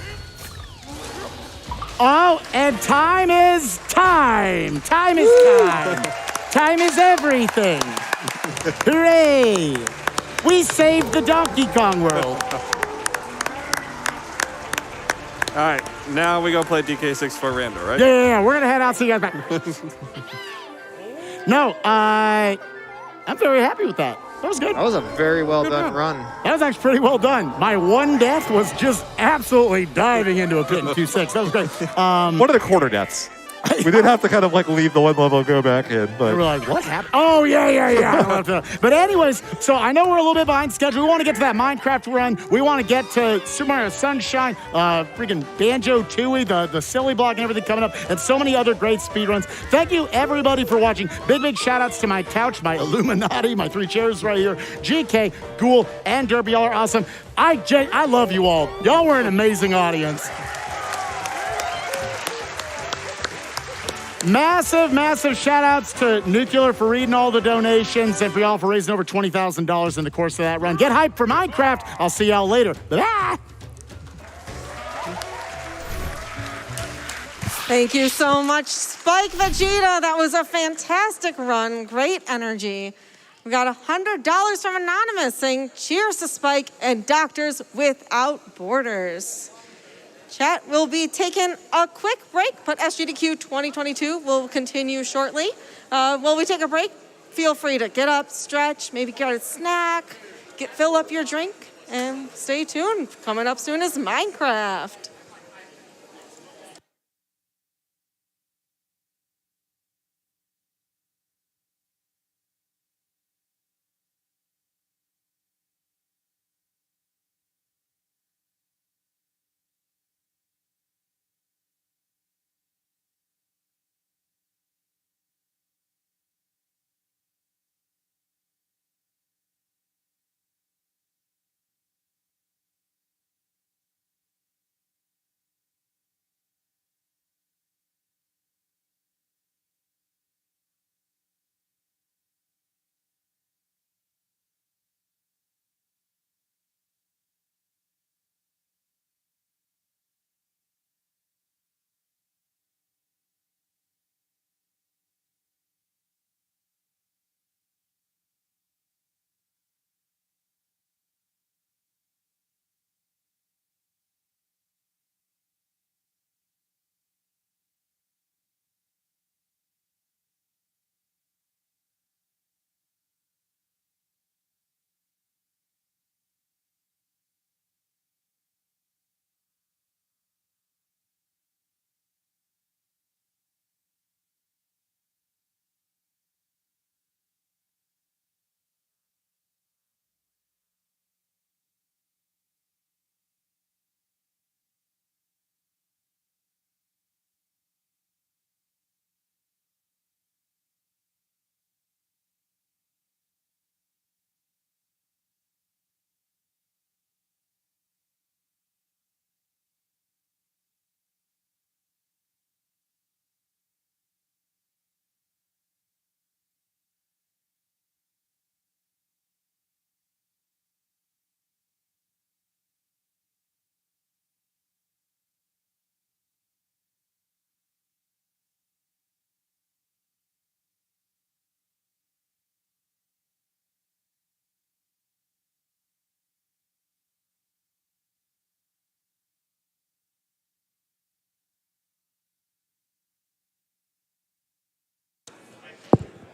Oh, and time is time. Time is time. Time is everything. Hooray! We saved the Donkey Kong world. All right, now we go play DK64 Rando, right? Yeah, we're gonna head out. See you guys back. No, I'm very happy with that. That was good. That was a very well done run. That was actually pretty well done. My one death was just absolutely diving into a pit in 2-6. That was great. One of the quarter deaths. We did have to kind of like leave the one level and go back in, We but were like, what happened? Oh, yeah. But anyways, so I know we're a little bit behind schedule. We want to get to that Minecraft run. We want to get to Super Mario Sunshine, freaking Banjo-Tooie, the silly block and everything coming up, and so many other great speedruns. Thank you, everybody, for watching. Big shout-outs to my couch, my Illuminati, my 3 chairs right here, GK, Ghoul, and Derby. Y'all are awesome. I love you all. Y'all were an amazing audience. Massive shout outs to Nuclear for reading all the donations and for y'all for raising over $20,000 in the course of that run. Get hyped for Minecraft. I'll see y'all later. Thank you so much, Spike Vegeta. That was a fantastic run. Great energy. We got $100 from Anonymous saying, cheers to Spike and Doctors Without Borders. Chat will be taking a quick break, but SGDQ 2022 will continue shortly. While we take a break, feel free to get up, stretch, maybe get a snack, fill up your drink, and stay tuned. Coming up soon is Minecraft.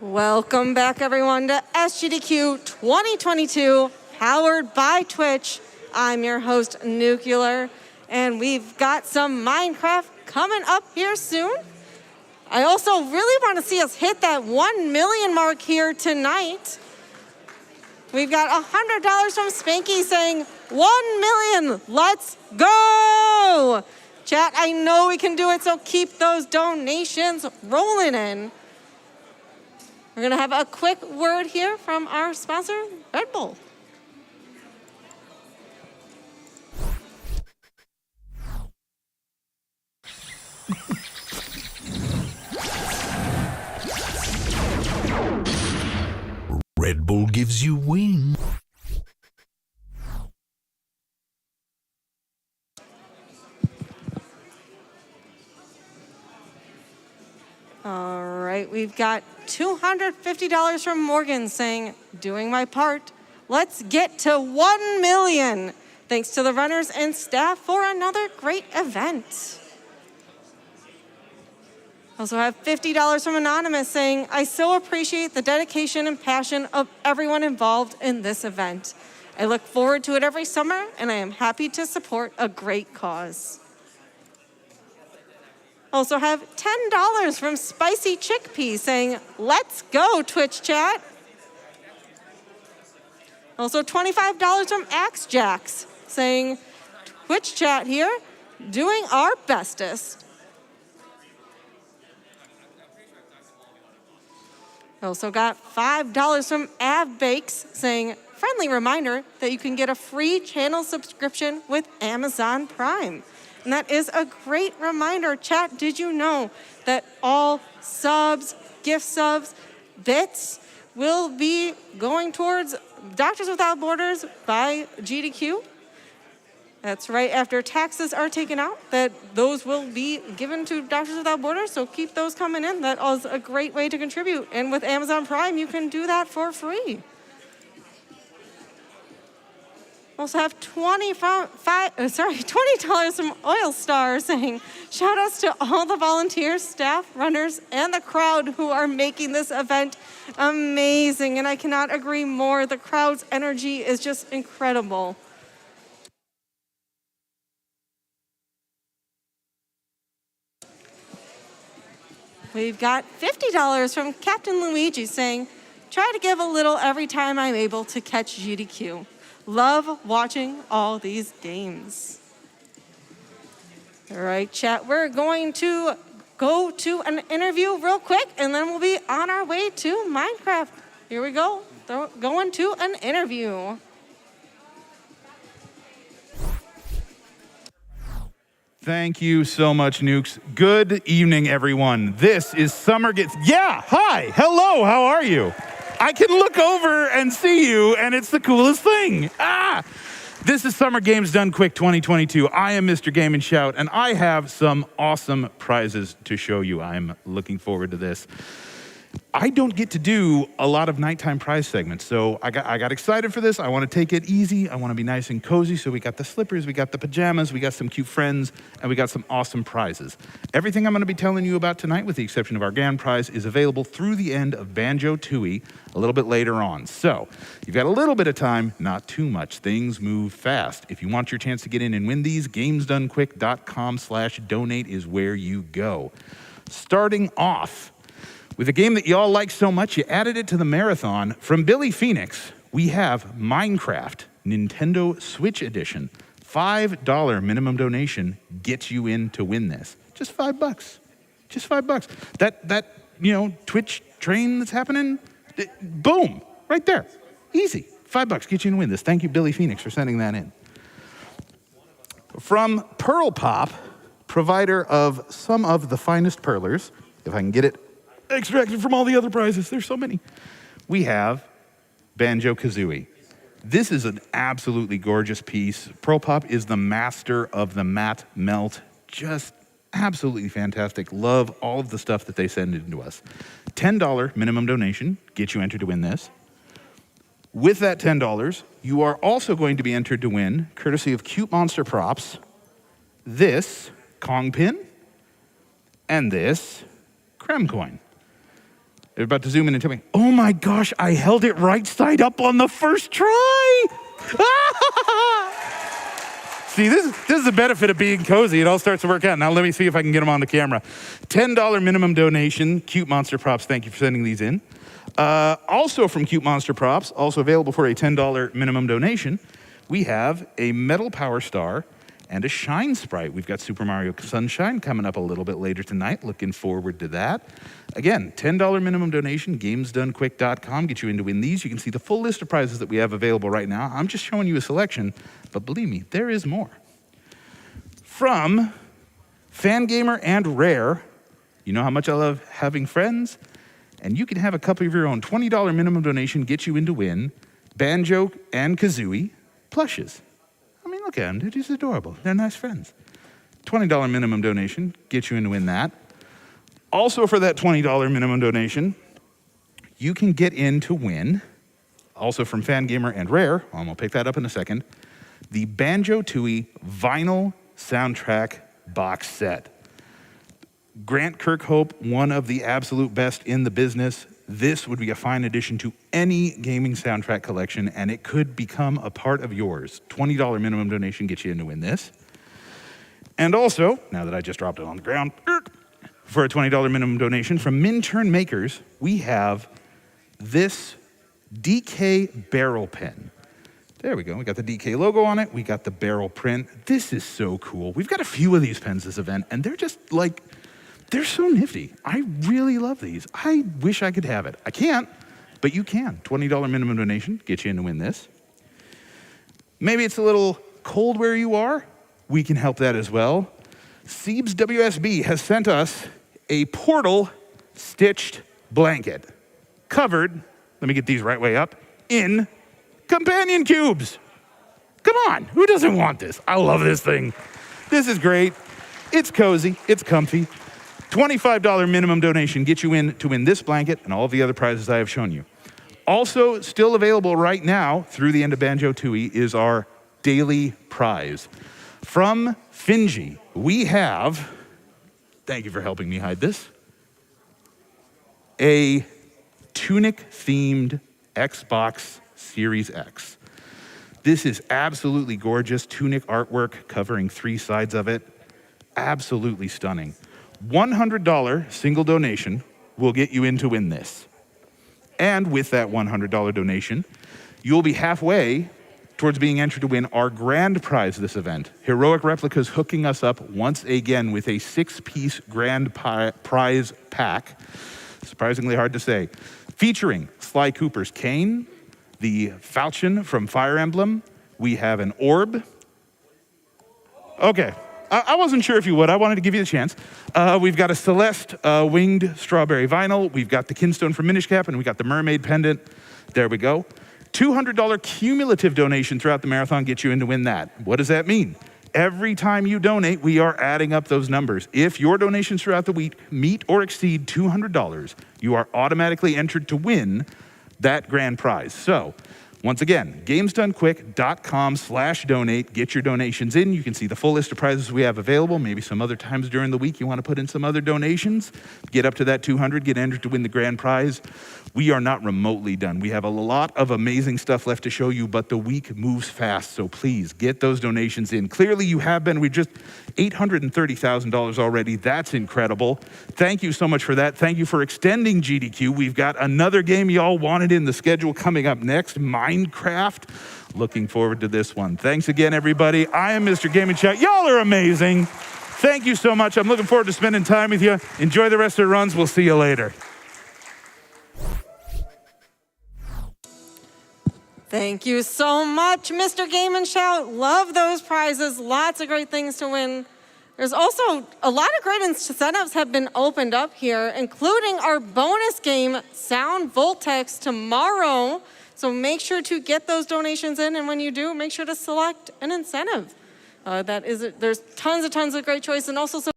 Welcome back, everyone, to SGDQ 2022, powered by Twitch. I'm your host, Nuclear, and we've got some Minecraft coming up here soon. I also really want to see us hit that 1 million mark here tonight. We've got $100 from Spanky saying, 1 million, let's go! Chat, I know we can do it, so keep those donations rolling in. We're gonna have a quick word here from our sponsor, Red Bull. Red Bull gives you wings. All right, we've got $250 from Morgan saying, doing my part. Let's get to 1 million. Thanks to the runners and staff for another great event. Also have $50 from Anonymous saying, I so appreciate the dedication and passion of everyone involved in this event. I look forward to it every summer, and I am happy to support a great cause. Also have $10 from Spicy Chickpea saying, let's go, Twitch chat. Also $25 from Axe Jacks saying, Twitch chat here, doing our bestest. Also got $5 from Av Bakes saying, friendly reminder that you can get a free channel subscription with Amazon Prime. And that is a great reminder. Chat, did you know that all subs, gift subs, bits will be going towards Doctors Without Borders by GDQ? That's right after taxes are taken out, that those will be given to Doctors Without Borders, so keep those coming in. That is a great way to contribute. And with Amazon Prime, you can do that for free. Also have $20 from Oil Star saying, shout outs to all the volunteers, staff, runners, and the crowd who are making this event amazing. And I cannot agree more. The crowd's energy is just incredible. We've got $50 from Captain Luigi saying, try to give a little every time I'm able to catch GDQ. Love watching all these games. All right, chat, we're going to go to an interview real quick, and then we'll be on our way to Minecraft. Here we go, going to an interview. Thank you so much, Nukes. Good evening, everyone. This is Summer Gets... Yeah, hi, hello, how are you? I can look over and see you, and it's the coolest thing. This is Summer Games Done Quick 2022. I am Mr. Game and Shout, and I have some awesome prizes to show you. I'm looking forward to this. I don't get to do a lot of nighttime prize segments, so I got excited for this. I want to take it easy. I want to be nice and cozy, so we got the slippers, we got the pajamas, we got some cute friends, and we got some awesome prizes. Everything I'm going to be telling you about tonight, with the exception of our GAN prize, is available through the end of Banjo-Tooie a little bit later on. So you've got a little bit of time, not too much. Things move fast. If you want your chance to get in and win these, gamesdonequick.com/donate is where you go. Starting off with a game that y'all like so much, you added it to the marathon. From Billy Phoenix, we have Minecraft Nintendo Switch Edition. $5 minimum donation gets you in to win this. Just $5. Just $5. That Twitch train that's happening, boom, right there. Easy. $5 gets you in to win this. Thank you, Billy Phoenix, for sending that in. From Pearl Pop, provider of some of the finest pearlers, if I can get it extracted from all the other prizes. There's so many. We have Banjo-Kazooie. This is an absolutely gorgeous piece. Pearl Pop is the master of the matte melt. Just absolutely fantastic. Love all of the stuff that they send into us. $10 minimum donation gets you entered to win this. With that $10, you are also going to be entered to win, courtesy of Cute Monster Props, this Kong pin and this Creme coin. They're about to zoom in and tell me, oh my gosh, I held it right side up on the first try. See, this is the benefit of being cozy. It all starts to work out. Now let me see if I can get them on the camera. $10 minimum donation. Cute Monster Props, thank you for sending these in. Also from Cute Monster Props, also available for a $10 minimum donation, we have a Metal Power Star and a Shine Sprite. We've got Super Mario Sunshine coming up a little bit later tonight. Looking forward to that. Again, $10 minimum donation, gamesdonequick.com. Get you in to win these. You can see the full list of prizes that we have available right now. I'm just showing you a selection, but believe me, there is more. From Fangamer and Rare, you know how much I love having friends? And you can have a couple of your own. $20 minimum donation gets you in to win Banjo and Kazooie plushes. I mean, look at them. They're just adorable. They're nice friends. $20 minimum donation gets you in to win that. Also for that $20 minimum donation, you can get in to win, also from Fangamer and Rare, I'm going to pick that up in a second, the Banjo-Tooie vinyl soundtrack box set. Grant Kirkhope, one of the absolute best in the business. This would be a fine addition to any gaming soundtrack collection, and it could become a part of yours. $20 minimum donation gets you in to win this. And also, now that I just dropped it on the ground, for a $20 minimum donation from Minturn Makers, we have this DK barrel pen. There we go. We got the DK logo on it. We got the barrel print. This is so cool. We've got a few of these pens this event, and they're just like, they're so nifty. I really love these. I wish I could have it. I can't, but you can. $20 minimum donation, get you in to win this. Maybe it's a little cold where you are. We can help that as well. Siebes WSB has sent us a Portal stitched blanket covered, let me get these right way up, in companion cubes. Come on, who doesn't want this? I love this thing. This is great. It's cozy, it's comfy. $25 minimum donation gets you in to win this blanket and all of the other prizes I have shown you. Also, still available right now through the end of Banjo-Tooie is our daily prize. From Finji, we have, thank you for helping me hide this, a Tunic-themed Xbox Series X. This is absolutely gorgeous. Tunic artwork covering 3 sides of it. Absolutely stunning. $100 single donation will get you in to win this. And with that $100 donation, you'll be halfway towards being entered to win our grand prize this event. Heroic Replicas hooking us up once again with a 6-piece grand prize pack. Surprisingly hard to say. Featuring Sly Cooper's cane, the falchion from Fire Emblem. We have an orb. Okay, I wasn't sure if you would. I wanted to give you the chance. We've got a Celeste winged strawberry vinyl. We've got the Kinstone from Minish Cap, and we got the mermaid pendant. There we go. $200 cumulative donation throughout the marathon gets you in to win that. What does that mean? Every time you donate, we are adding up those numbers. If your donations throughout the week meet or exceed $200, you are automatically entered to win that grand prize. So, once again, gamesdonequick.com/donate. Get your donations in. You can see the full list of prizes we have available. Maybe some other times during the week you want to put in some other donations. Get up to that 200, get entered to win the grand prize. We are not remotely done. We have a lot of amazing stuff left to show you, but the week moves fast, so please get those donations in. Clearly you have been. We've just $830,000 already. That's incredible. Thank you so much for that. Thank you for extending GDQ. We've got another game y'all wanted in the schedule coming up next, Minecraft. Looking forward to this one. Thanks again, everybody. I am Mr. Game & Chat. Y'all are amazing. Thank you so much. I'm looking forward to spending time with you. Enjoy the rest of the runs. We'll see you later. Thank you so much, Mr. Game and Shout. Love those prizes. Lots of great things to win. There's also a lot of great incentives have been opened up here, including our bonus game, Sound Voltex, tomorrow. So make sure to get those donations in, and when you do, make sure to select an incentive. There's tons of great choice, and also some